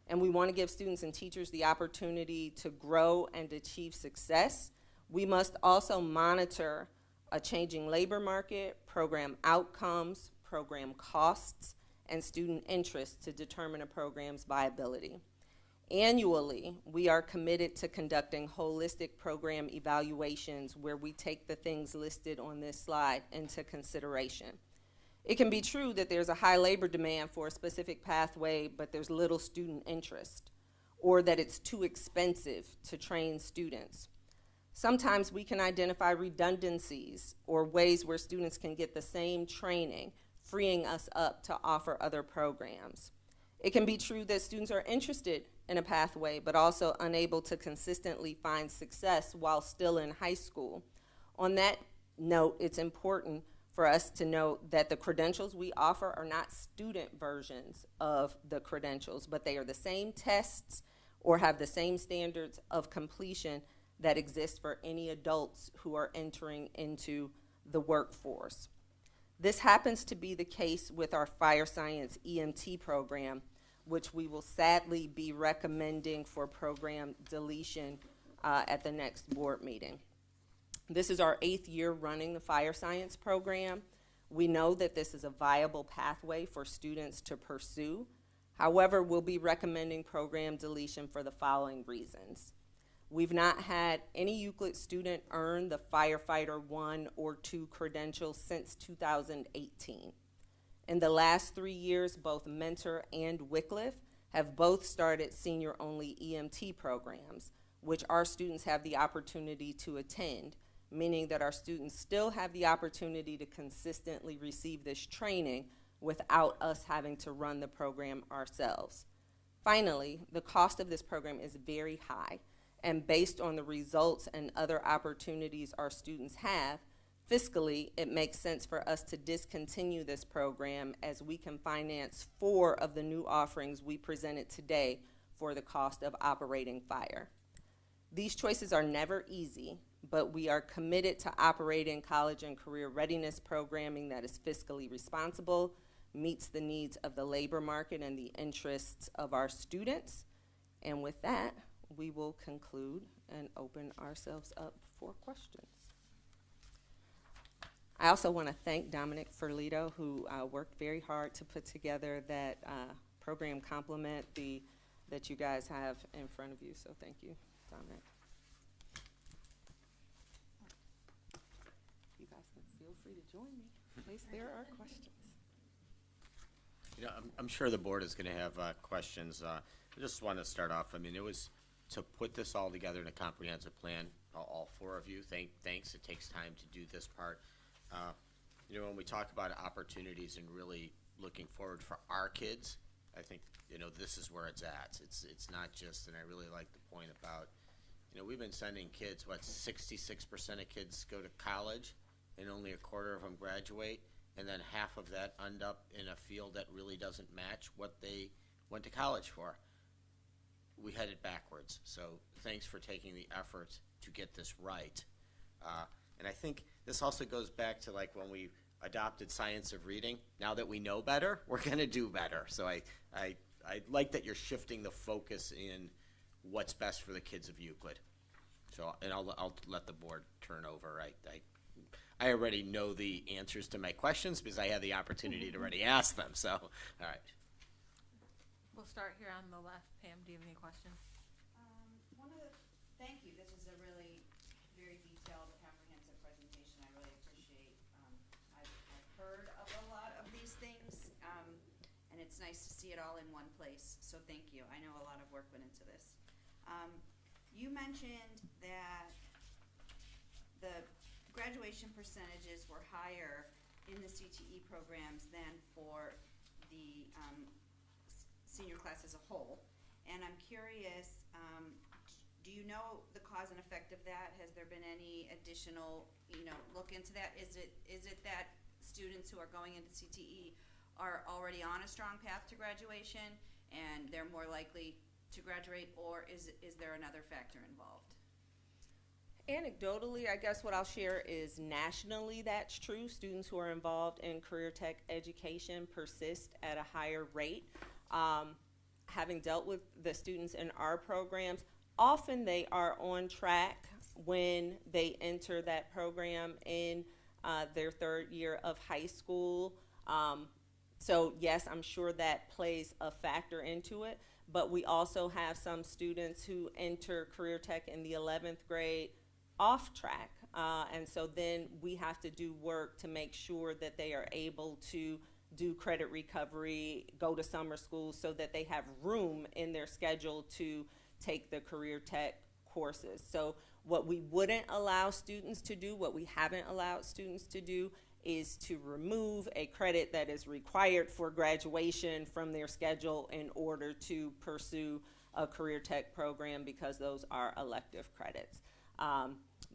to give students and teachers the opportunity to grow and achieve success. We must also monitor a changing labor market, program outcomes, program costs, and student interest to determine a program's viability. Annually, we are committed to conducting holistic program evaluations where we take the things listed on this slide into consideration. It can be true that there's a high labor demand for a specific pathway, but there's little student interest, or that it's too expensive to train students. Sometimes we can identify redundancies or ways where students can get the same training, freeing us up to offer other programs. It can be true that students are interested in a pathway, but also unable to consistently find success while still in high school. On that note, it's important for us to note that the credentials we offer are not student versions of the credentials, but they are the same tests or have the same standards of completion that exist for any adults who are entering into the workforce. This happens to be the case with our fire science EMT program, which we will sadly be recommending for program deletion at the next board meeting. This is our 8th year running the fire science program. We know that this is a viable pathway for students to pursue. However, we'll be recommending program deletion for the following reasons. We've not had any Euclid student earn the firefighter 1 or 2 credentials since 2018. In the last 3 years, both Mentor and Wycliffe have both started senior-only EMT programs, which our students have the opportunity to attend, meaning that our students still have the opportunity to consistently receive this training without us having to run the program ourselves. Finally, the cost of this program is very high, and based on the results and other opportunities our students have, fiscally, it makes sense for us to discontinue this program as we can finance 4 of the new offerings we presented today for the cost of operating fire. These choices are never easy, but we are committed to operating college and career readiness programming that is fiscally responsible, meets the needs of the labor market and the interests of our students. And with that, we will conclude and open ourselves up for questions. I also want to thank Dominic Ferlito, who worked very hard to put together that program complement that you guys have in front of you. So thank you, Dominic. You guys can feel free to join me in case there are questions. You know, I'm sure the board is gonna have questions. I just want to start off, I mean, it was to put this all together in a comprehensive plan, all four of you, thanks, it takes time to do this part. You know, when we talk about opportunities and really looking forward for our kids, I think, you know, this is where it's at. It's not just, and I really like the point about, you know, we've been sending kids, 66% of kids go to college, and only a quarter of them graduate, and then half of that end up in a field that really doesn't match what they went to college for. We headed backwards, so thanks for taking the effort to get this right. And I think this also goes back to like when we adopted science of reading. Now that we know better, we're gonna do better. So I like that you're shifting the focus in what's best for the kids of Euclid. So, and I'll let the board turn over. I already know the answers to my questions because I had the opportunity to already ask them. So, all right. We'll start here on the left. Pam, do you have any questions? Thank you. This is a really very detailed, comprehensive presentation. I really appreciate. I've heard of a lot of these things, and it's nice to see it all in one place. So thank you. I know a lot of work went into this. You mentioned that the graduation percentages were higher in the CTE programs than for the senior class as a whole. And I'm curious, do you know the cause and effect of that? Has there been any additional, look into that? Is it that students who are going into CTE are already on a strong path to graduation and they're more likely to graduate, or is there another factor involved? Anecdotally, I guess what I'll share is nationally that's true. Students who are involved in career tech education persist at a higher rate. Having dealt with the students in our programs, often they are on track when they enter that program in their third year of high school. So yes, I'm sure that plays a factor into it, but we also have some students who enter career tech in the 11th grade off track. And so then we have to do work to make sure that they are able to do credit recovery, go to summer school so that they have room in their schedule to take the career tech courses. So what we wouldn't allow students to do, what we haven't allowed students to do, is to remove a credit that is required for graduation from their schedule in order to pursue a career tech program, because those are elective credits.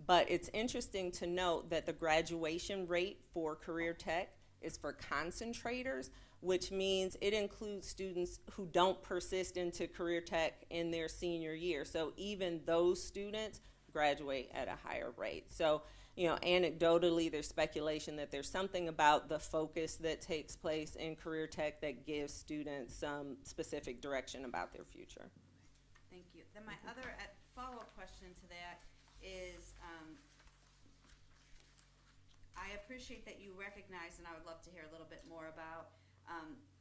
But it's interesting to note that the graduation rate for career tech is for concentrators, which means it includes students who don't persist into career tech in their senior year. So even those students graduate at a higher rate. So, anecdotally, there's speculation that there's something about the focus that takes place in career tech that gives students some specific direction about their future. Thank you. Then my other follow-up question to that is, I appreciate that you recognize, and I would love to hear a little bit more about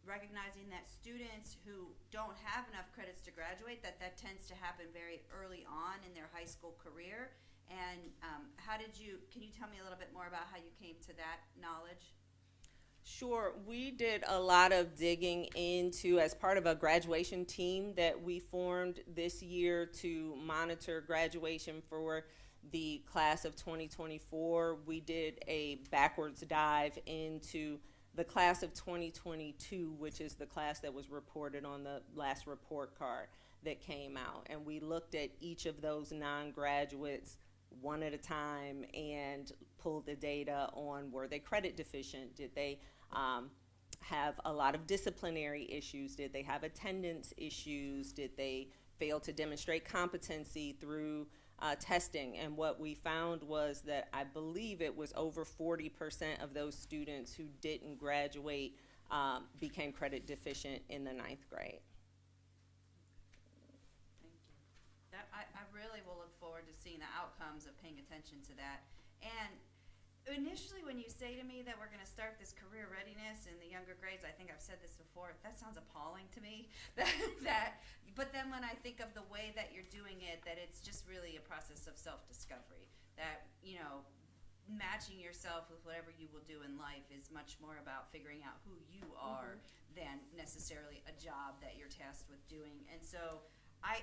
recognizing that students who don't have enough credits to graduate, that tends to happen very early on in their high school career. And can you tell me a little bit more about how you came to that knowledge? Sure. We did a lot of digging into, as part of a graduation team that we formed this year to monitor graduation for the class of 2024, we did a backwards dive into the class of 2022, which is the class that was reported on the last report card that came out. And we looked at each of those non-graduates one at a time and pulled the data on, were they credit deficient? Did they have a lot of disciplinary issues? Did they have attendance issues? Did they fail to demonstrate competency through testing? And what we found was that I believe it was over 40% of those students who didn't graduate became credit deficient in the 9th grade. Thank you. really will look forward to seeing the outcomes of paying attention to that. And initially, when you say to me that we're gonna start this career readiness in the younger grades, I think I've said this before, that sounds appalling to me. But then when I think of the way that you're doing it, that it's just really a process of self-discovery. That, you know, matching yourself with whatever you will do in life is much more about figuring out who you are than necessarily a job that you're tasked with doing. And so I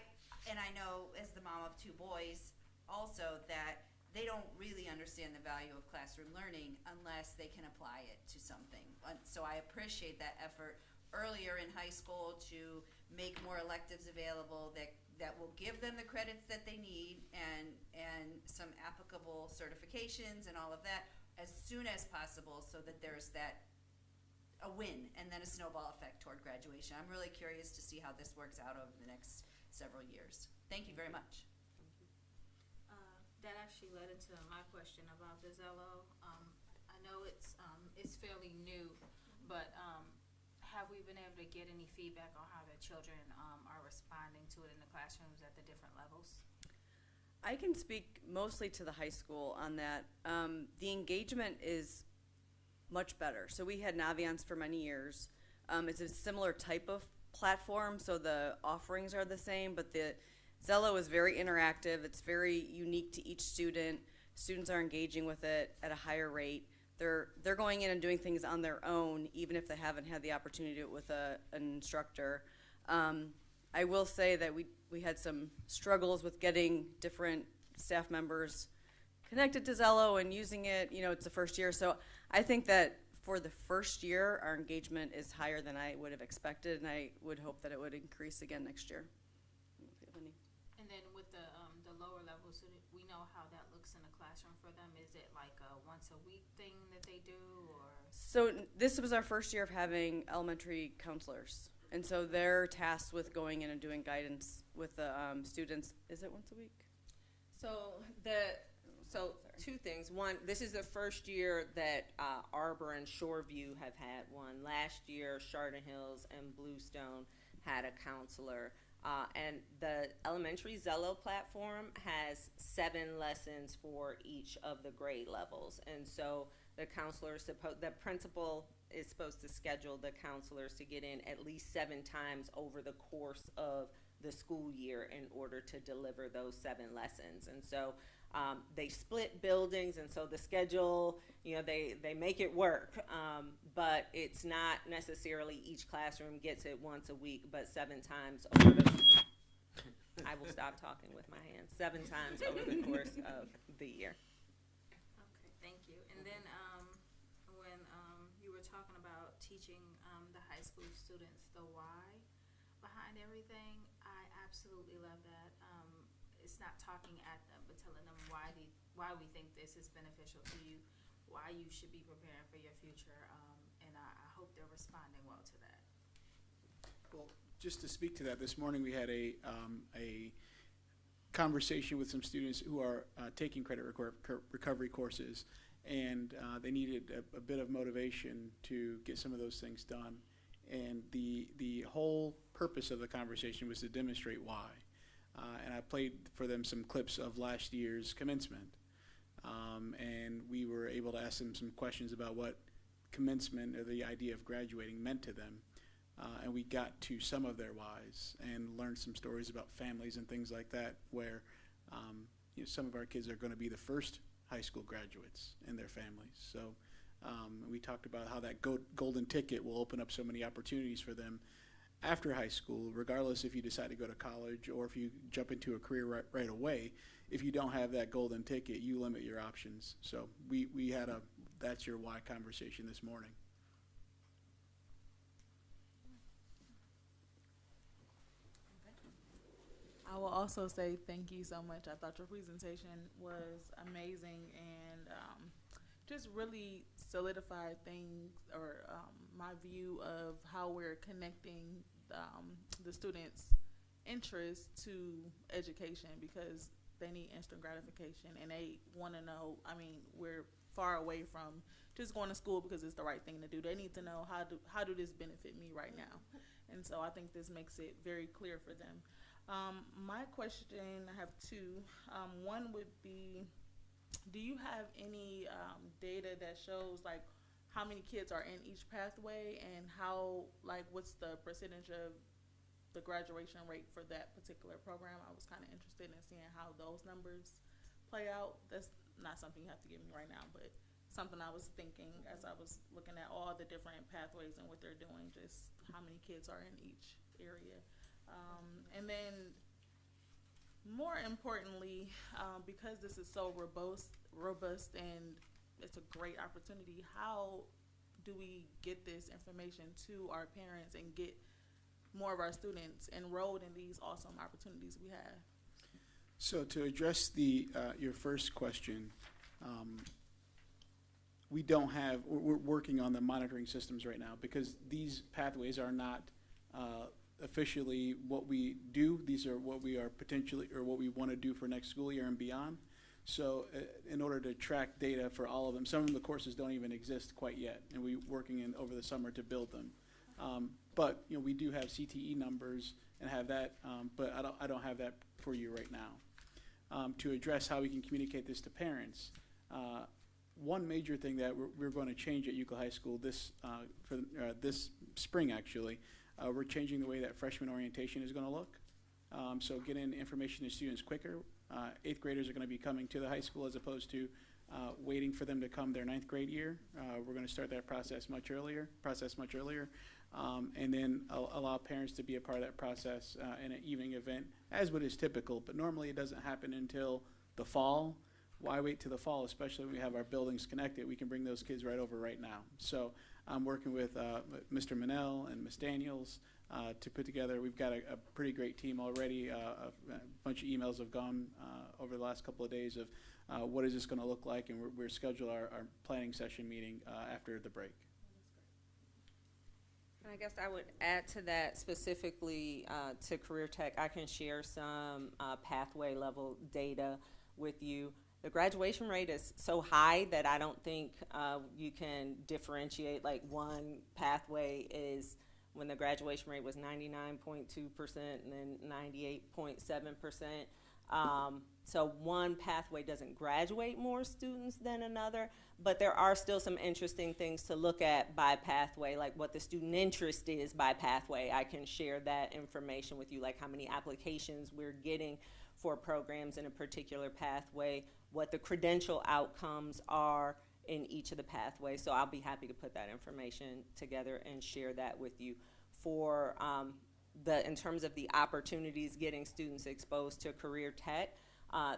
know as the mom of two boys also that they don't really understand the value of classroom learning unless they can apply it to something. So I appreciate that effort earlier in high school to make more electives available that will give them the credits that they need and some applicable certifications and all of that as soon as possible, so that there's a win and then a snowball effect toward graduation. I'm really curious to see how this works out over the next several years. Thank you very much. That actually led into my question about the Zello. I know it's fairly new, but have we been able to get any feedback on how the children are responding to it in the classrooms at the different levels? I can speak mostly to the high school on that. The engagement is much better. So we had Naviance for many years. It's a similar type of platform, so the offerings are the same, but the Zello is very interactive. It's very unique to each student. Students are engaging with it at a higher rate. They're going in and doing things on their own, even if they haven't had the opportunity to do it with an instructor. I will say that we had some struggles with getting different staff members connected to Zello and using it. You know, it's the first year. So I think that for the first year, our engagement is higher than I would have expected, and I would hope that it would increase again next year. And then with the lower levels, so that we know how that looks in the classroom for them. Is it like a once a week thing that they do, or? So this was our first year of having elementary counselors. And so they're tasked with going in and doing guidance with the students. Is it once a week? So two things. One, this is the first year that Arbor and Shoreview have had one. Last year, Chardon Hills and Bluestone had a counselor. And the elementary Zello platform has 7 lessons for each of the grade levels. And so the principal is supposed to schedule the counselors to get in at least 7 times over the course of the school year in order to deliver those 7 lessons. And so they split buildings, and so the schedule, you know, they make it work, but it's not necessarily each classroom gets it once a week, but 7 times over the I will stop talking with my hands. 7 times over the course of the year. Okay, thank you. And then when you were talking about teaching the high school students the why behind everything, I absolutely love that. It's not talking at them, but telling them why we think this is beneficial to you, why you should be preparing for your future, and I hope they're responding well to that. Well, just to speak to that, this morning we had a conversation with some students who are taking credit recovery courses, and they needed a bit of motivation to get some of those things done. And the whole purpose of the conversation was to demonstrate why. And I played for them some clips of last year's commencement. And we were able to ask them some questions about what commencement, or the idea of graduating, meant to them. And we got to some of their whys and learned some stories about families and things like that, where you know, some of our kids are going to be the first high school graduates in their families. So we talked about how that golden ticket will open up so many opportunities for them after high school, regardless if you decide to go to college or if you jump into a career right away. If you don't have that golden ticket, you limit your options. So we had a that's your why conversation this morning. I will also say thank you so much. I thought your presentation was amazing and just really solidified things, or my view of how we're connecting the students' interest to education, because they need instant gratification and they want to know. I mean, we're far away from just going to school because it's the right thing to do. They need to know how do this benefit me right now, and so I think this makes it very clear for them. My question, I have two. One would be, do you have any data that shows like how many kids are in each pathway and how, like, what's the percentage of the graduation rate for that particular program? I was kind of interested in seeing how those numbers play out. That's not something you have to give me right now, but something I was thinking as I was looking at all the different pathways and what they're doing, just how many kids are in each area. And then more importantly, because this is so robust and it's a great opportunity, how do we get this information to our parents and get more of our students enrolled in these awesome opportunities we have? So to address the your first question, we don't have, we're working on the monitoring systems right now because these pathways are not officially what we do. These are what we are potentially, or what we want to do for next school year and beyond. So in order to track data for all of them, some of the courses don't even exist quite yet, and we're working in over the summer to build them. But you know, we do have CTE numbers and have that, but I don't have that for you right now. To address how we can communicate this to parents, one major thing that we're going to change at Euclid High School this spring actually, we're changing the way that freshman orientation is going to look. So getting information to students quicker. 8th graders are going to be coming to the high school as opposed to waiting for them to come their 9th grade year. We're going to start that process much earlier, and then allow parents to be a part of that process in an evening event, as what is typical. But normally it doesn't happen until the fall. Why wait till the fall, especially when we have our buildings connected? We can bring those kids right over right now. So I'm working with Mr. Manel and Ms. Daniels to put together. We've got a pretty great team already. A bunch of emails have gone over the last couple of days of what is this going to look like, and we're scheduled our planning session meeting after the break. I guess I would add to that specifically to Career Tech. I can share some pathway level data with you. The graduation rate is so high that I don't think you can differentiate, like one pathway is when the graduation rate was 99.2% and then 98.7%. So one pathway doesn't graduate more students than another, but there are still some interesting things to look at by pathway, like what the student interest is by pathway. I can share that information with you, like how many applications we're getting for programs in a particular pathway, what the credential outcomes are in each of the pathways. So I'll be happy to put that information together and share that with you. For in terms of the opportunities getting students exposed to Career Tech,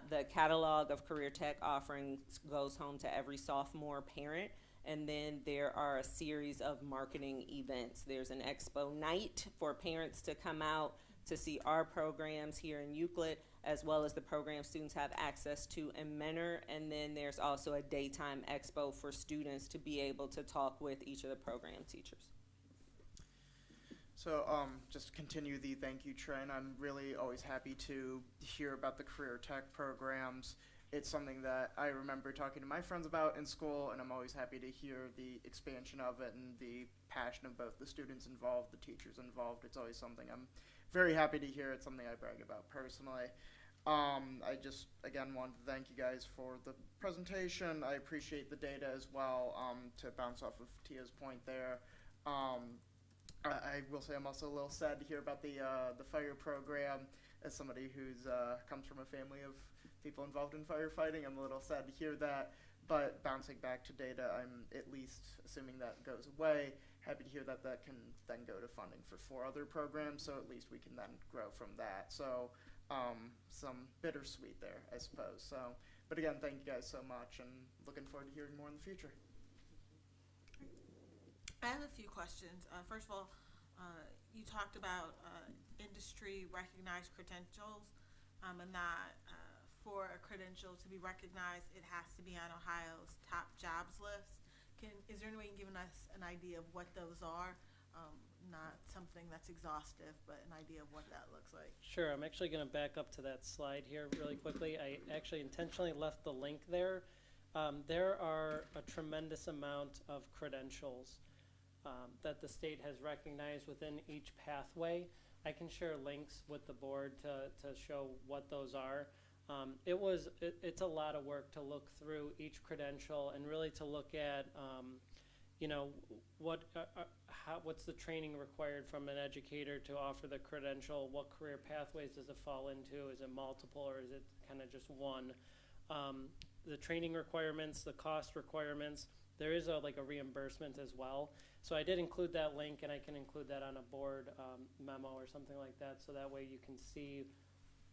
the catalog of Career Tech offerings goes home to every sophomore parent. And then there are a series of marketing events. There's an expo night for parents to come out to see our programs here in Euclid, as well as the programs students have access to in Mentor. And then there's also a daytime expo for students to be able to talk with each of the program teachers. So just to continue the thank you trend, I'm really always happy to hear about the Career Tech programs. It's something that I remember talking to my friends about in school, and I'm always happy to hear the expansion of it and the passion of both the students involved, the teachers involved. It's always something I'm very happy to hear. It's something I brag about personally. I just, again, wanted to thank you guys for the presentation. I appreciate the data as well, to bounce off of Tia's point there. I will say I'm also a little sad to hear about the fire program. As somebody who's comes from a family of people involved in firefighting, I'm a little sad to hear that. But bouncing back to data, I'm at least assuming that goes away. Happy to hear that that can then go to funding for 4 other programs, so at least we can then grow from that. So some bittersweet there, I suppose. So, but again, thank you guys so much, and looking forward to hearing more in the future. I have a few questions. First of all, you talked about industry recognized credentials, and that for a credential to be recognized, it has to be on Ohio's top jobs list. Is there any way you can give us an idea of what those are? Not something that's exhaustive, but an idea of what that looks like. Sure, I'm actually going to back up to that slide here really quickly. I actually intentionally left the link there. There are a tremendous amount of credentials that the state has recognized within each pathway. I can share links with the board to show what those are. It's a lot of work to look through each credential and really to look at, you know, what's the training required from an educator to offer the credential? What career pathways does it fall into? Is it multiple or is it kind of just one? The training requirements, the cost requirements, there is a reimbursement as well. So I did include that link, and I can include that on a board memo or something like that, so that way you can see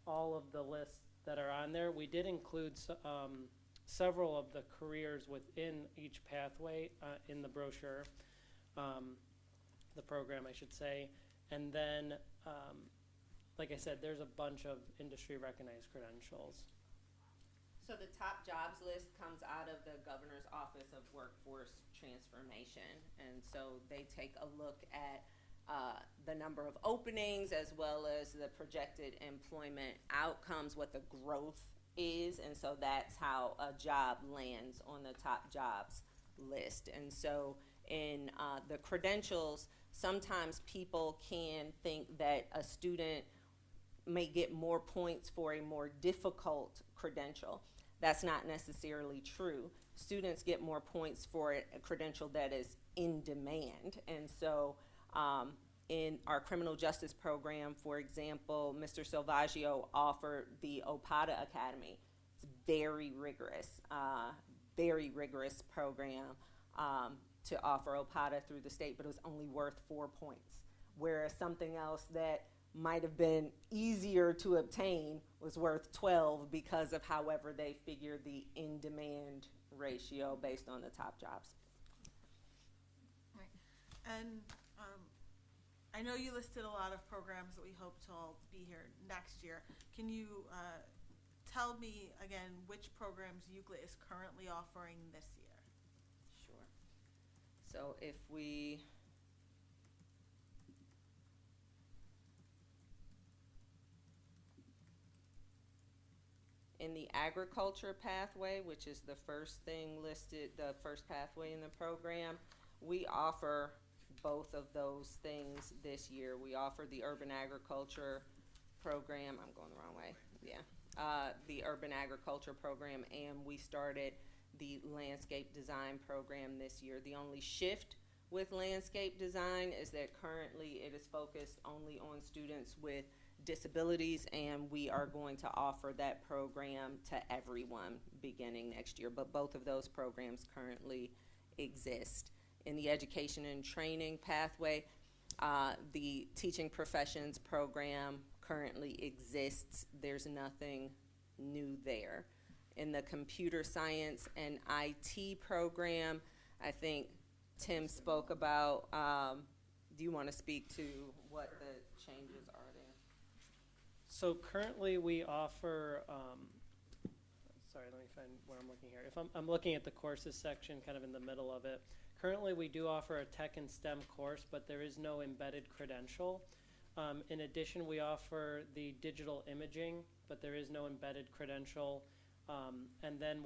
all of the lists that are on there. We did include several of the careers within each pathway in the brochure, the program, I should say. And then, like I said, there's a bunch of industry recognized credentials. So the top jobs list comes out of the Governor's Office of Workforce Transformation. And so they take a look at the number of openings as well as the projected employment outcomes, what the growth is. And so that's how a job lands on the top jobs list. And so in the credentials, sometimes people can think that a student may get more points for a more difficult credential. That's not necessarily true. Students get more points for a credential that is in demand. And so in our criminal justice program, for example, Mr. Salvaggio offered the OPATA Academy. It's very rigorous program to offer OPATA through the state, but it was only worth 4 points. Whereas something else that might have been easier to obtain was worth 12 because of however they figure the in-demand ratio based on the top jobs. Right. And I know you listed a lot of programs that we hope to all be here next year. Can you tell me again which programs UCLA is currently offering this year? Sure. So if we in the agriculture pathway, which is the first thing listed, the first pathway in the program, we offer both of those things this year. We offer the urban agriculture program. I'm going the wrong way. Yeah. The urban agriculture program, and we started the landscape design program this year. The only shift with landscape design is that currently it is focused only on students with disabilities, and we are going to offer that program to everyone beginning next year. But both of those programs currently exist. In the education and training pathway, the teaching professions program currently exists. There's nothing new there. In the computer science and IT program, I think Tim spoke about, do you want to speak to what the changes are there? So currently we offer, sorry, let me find where I'm looking here. If I'm looking at the courses section, kind of in the middle of it. Currently we do offer a tech and STEM course, but there is no embedded credential. In addition, we offer the digital imaging, but there is no embedded credential. And then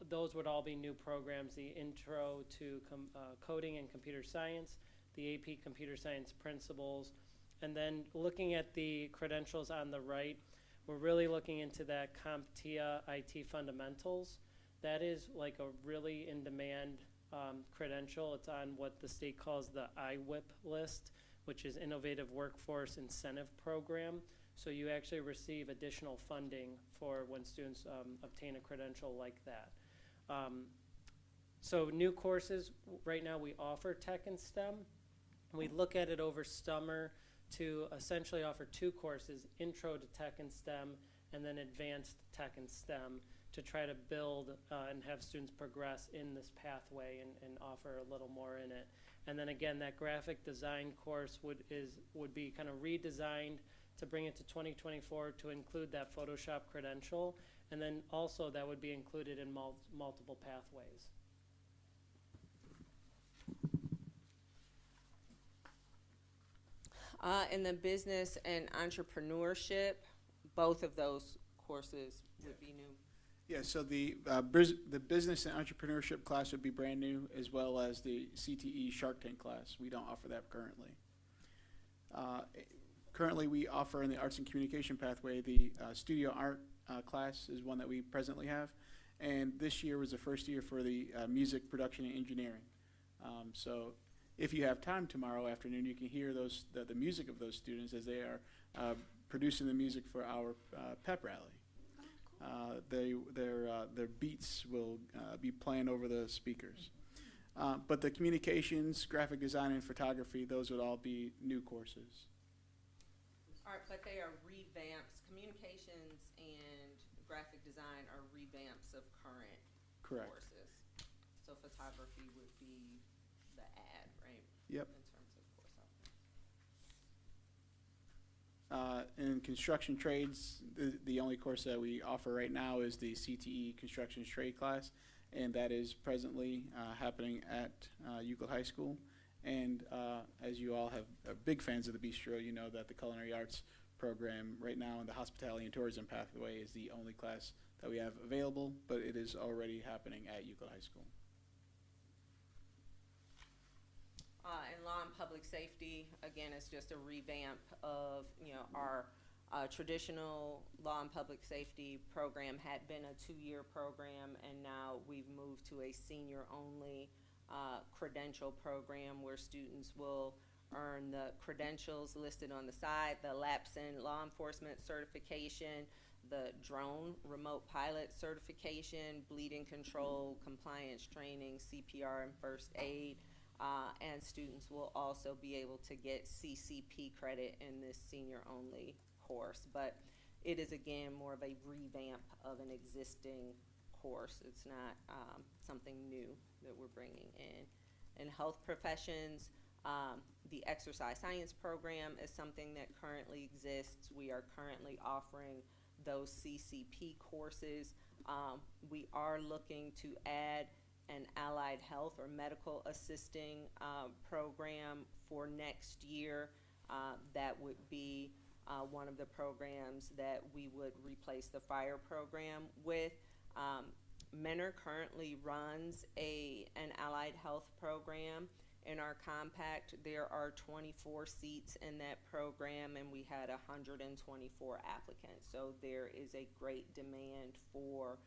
those would all be new programs, the intro to coding and computer science, the AP computer science principles. And then looking at the credentials on the right, we're really looking into that CompTIA IT fundamentals. That is like a really in-demand credential. It's on what the state calls the IWIP list, which is Innovative Workforce Incentive Program. So you actually receive additional funding for when students obtain a credential like that. So new courses, right now we offer tech and STEM. We look at it over summer to essentially offer 2 courses, Intro to Tech and STEM, and then Advanced Tech and STEM, to try to build and have students progress in this pathway and offer a little more in it. And then again, that graphic design course would be kind of redesigned to bring it to 2024 to include that Photoshop credential, and then also that would be included in multiple pathways. In the business and entrepreneurship, both of those courses would be new. Yeah, so the business and entrepreneurship class would be brand new, as well as the CTE Shark Tank class. We don't offer that currently. Currently, we offer in the arts and communication pathway, the studio art class is one that we presently have. And this year was the first year for the music production and engineering. So if you have time tomorrow afternoon, you can hear the music of those students as they are producing the music for our pep rally. Their beats will be playing over the speakers. But the communications, graphic design, and photography, those would all be new courses. All right, but they are revamps. Communications and graphic design are revamps of current Correct. courses. So photography would be the add, right? Yep. In terms of course offerings. In construction trades, the only course that we offer right now is the CTE Construction Trade class, and that is presently happening at Euclid High School. And as you all are big fans of the Bistro, you know that the Culinary Arts program right now in the Hospitality and Tourism pathway is the only class that we have available, but it is already happening at Euclid High School. And law and public safety, again, is just a revamp of, our traditional law and public safety program had been a 2-year program, and now we've moved to a senior-only credential program where students will earn the credentials listed on the side, the Lapson Law Enforcement certification, the drone remote pilot certification, bleeding control, compliance training, CPR and first aid, and students will also be able to get CCP credit in this senior-only course. But it is, again, more of a revamp of an existing course. It's not something new that we're bringing in. In health professions, the exercise science program is something that currently exists. We are currently offering those CCP courses. We are looking to add an allied health or medical assisting program for next year. That would be one of the programs that we would replace the fire program with. Mentor currently runs an allied health program. In our compact, there are 24 seats in that program, and we had 124 applicants. So there is a great demand for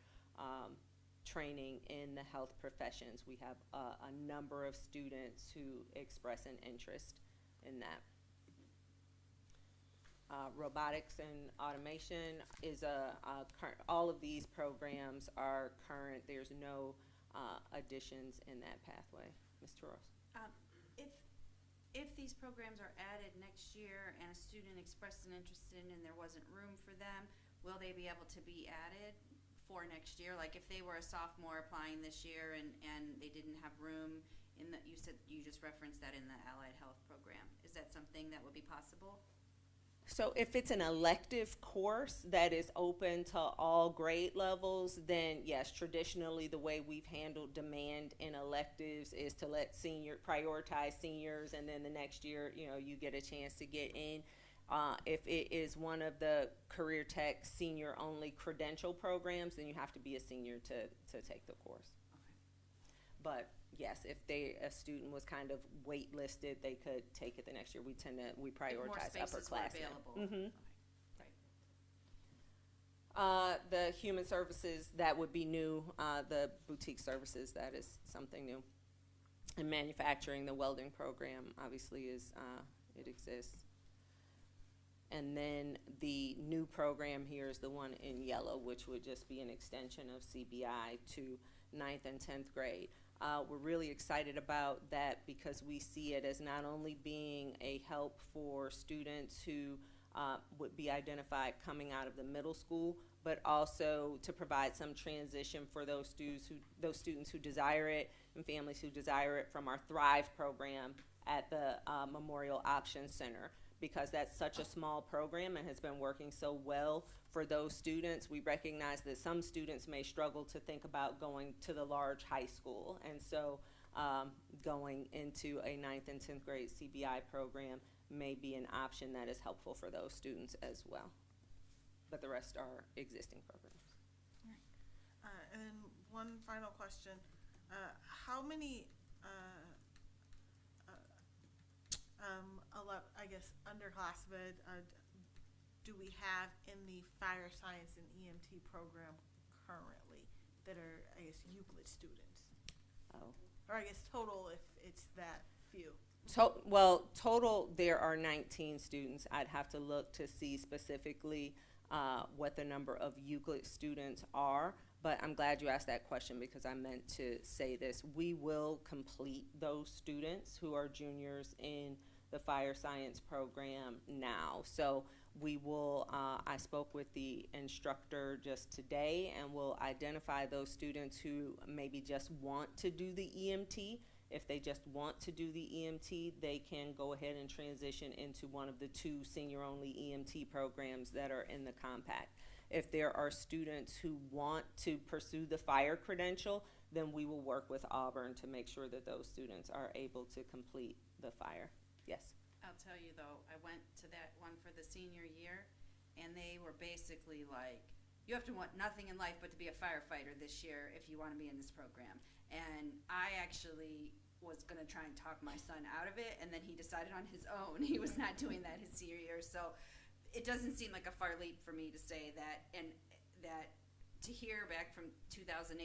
training in the health professions. We have a number of students who express an interest in that. Robotics and automation is all of these programs are current. There's no additions in that pathway. Ms. Toros. If these programs are added next year and a student expressed an interest in and there wasn't room for them, will they be able to be added for next year? Like if they were a sophomore applying this year and they didn't have room in you said you just referenced that in the allied health program. Is that something that would be possible? So if it's an elective course that is open to all grade levels, then yes, traditionally the way we've handled demand in electives is to prioritize seniors, and then the next year, you get a chance to get in. If it is one of the Career Tech senior only credential programs, then you have to be a senior to take the course. Okay. But yes, if a student was kind of waitlisted, they could take it the next year. We prioritize upperclassmen. Mm-hmm. Okay. The human services, that would be new. The boutique services, that is something new. And manufacturing, the welding program obviously it exists. And then the new program here is the one in yellow, which would just be an extension of CBI to 9th and 10th grade. We're really excited about that because we see it as not only being a help for students who would be identified coming out of the middle school, but also to provide some transition for those students who desire it and families who desire it from our Thrive program at the Memorial Options Center. Because that's such a small program and has been working so well for those students, we recognize that some students may struggle to think about going to the large high school. And so going into a 9th and 10th grade CBI program may be an option that is helpful for those students as well. But the rest are existing programs. And then one final question. How many follow-up, I guess, underclassmen, do we have in the fire science and EMT program currently that are, I guess, Euclid students? Oh. Or I guess total if it's that few. Well, total, there are 19 students. I'd have to look to see specifically what the number of Euclid students are, but I'm glad you asked that question because I meant to say this. We will complete those students who are juniors in the fire science program now. So we will, I spoke with the instructor just today, and we'll identify those students who maybe just want to do the EMT. If they just want to do the EMT, they can go ahead and transition into one of the 2 senior-only EMT programs that are in the compact. If there are students who want to pursue the fire credential, then we will work with Auburn to make sure that those students are able to complete the fire. Yes? I'll tell you though, I went to that one for the senior year, and they were basically like, you have to want nothing in life but to be a firefighter this year if you want to be in this program. And I actually was going to try and talk my son out of it, and then he decided on his own he was not doing that his senior year. So it doesn't seem like a far leap for me to say that, and that to hear back from 2018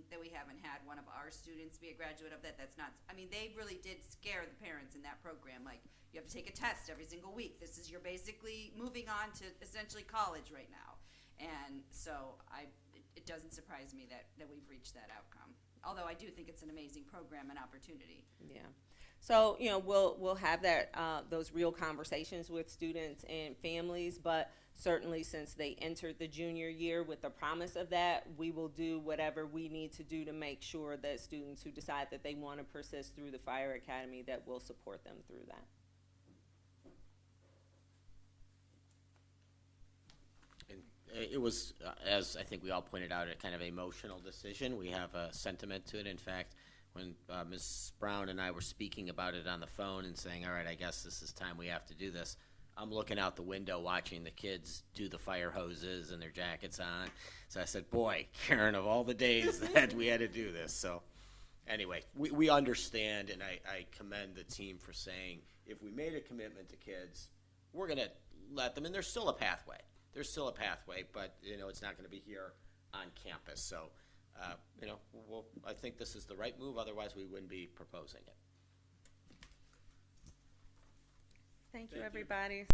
that we haven't had one of our students be a graduate of that, that's not, I mean, they really did scare the parents in that program. Like, you have to take a test every single week. This is, you're basically moving on to essentially college right now. And so it doesn't surprise me that we've reached that outcome. Although I do think it's an amazing program and opportunity. Yeah. So, you know, we'll have that, those real conversations with students and families, but certainly since they entered the junior year with the promise of that, we will do whatever we need to do to make sure that students who decide that they want to persist through the fire academy, that we'll support them through that. And it was, as I think we all pointed out, a kind of emotional decision. We have a sentiment to it. In fact, when Ms. Brown and I were speaking about it on the phone and saying, all right, I guess this is time we have to do this, I'm looking out the window watching the kids do the fire hoses and their jackets on. So I said, boy, Karen, of all the days that we had to do this. So anyway, we understand, and I commend the team for saying, if we made a commitment to kids, we're going to let them, and there's still a pathway. There's still a pathway, but, you know, it's not going to be here on campus. So, you know, I think this is the right move. Otherwise, we wouldn't be proposing it. Thank you, everybody.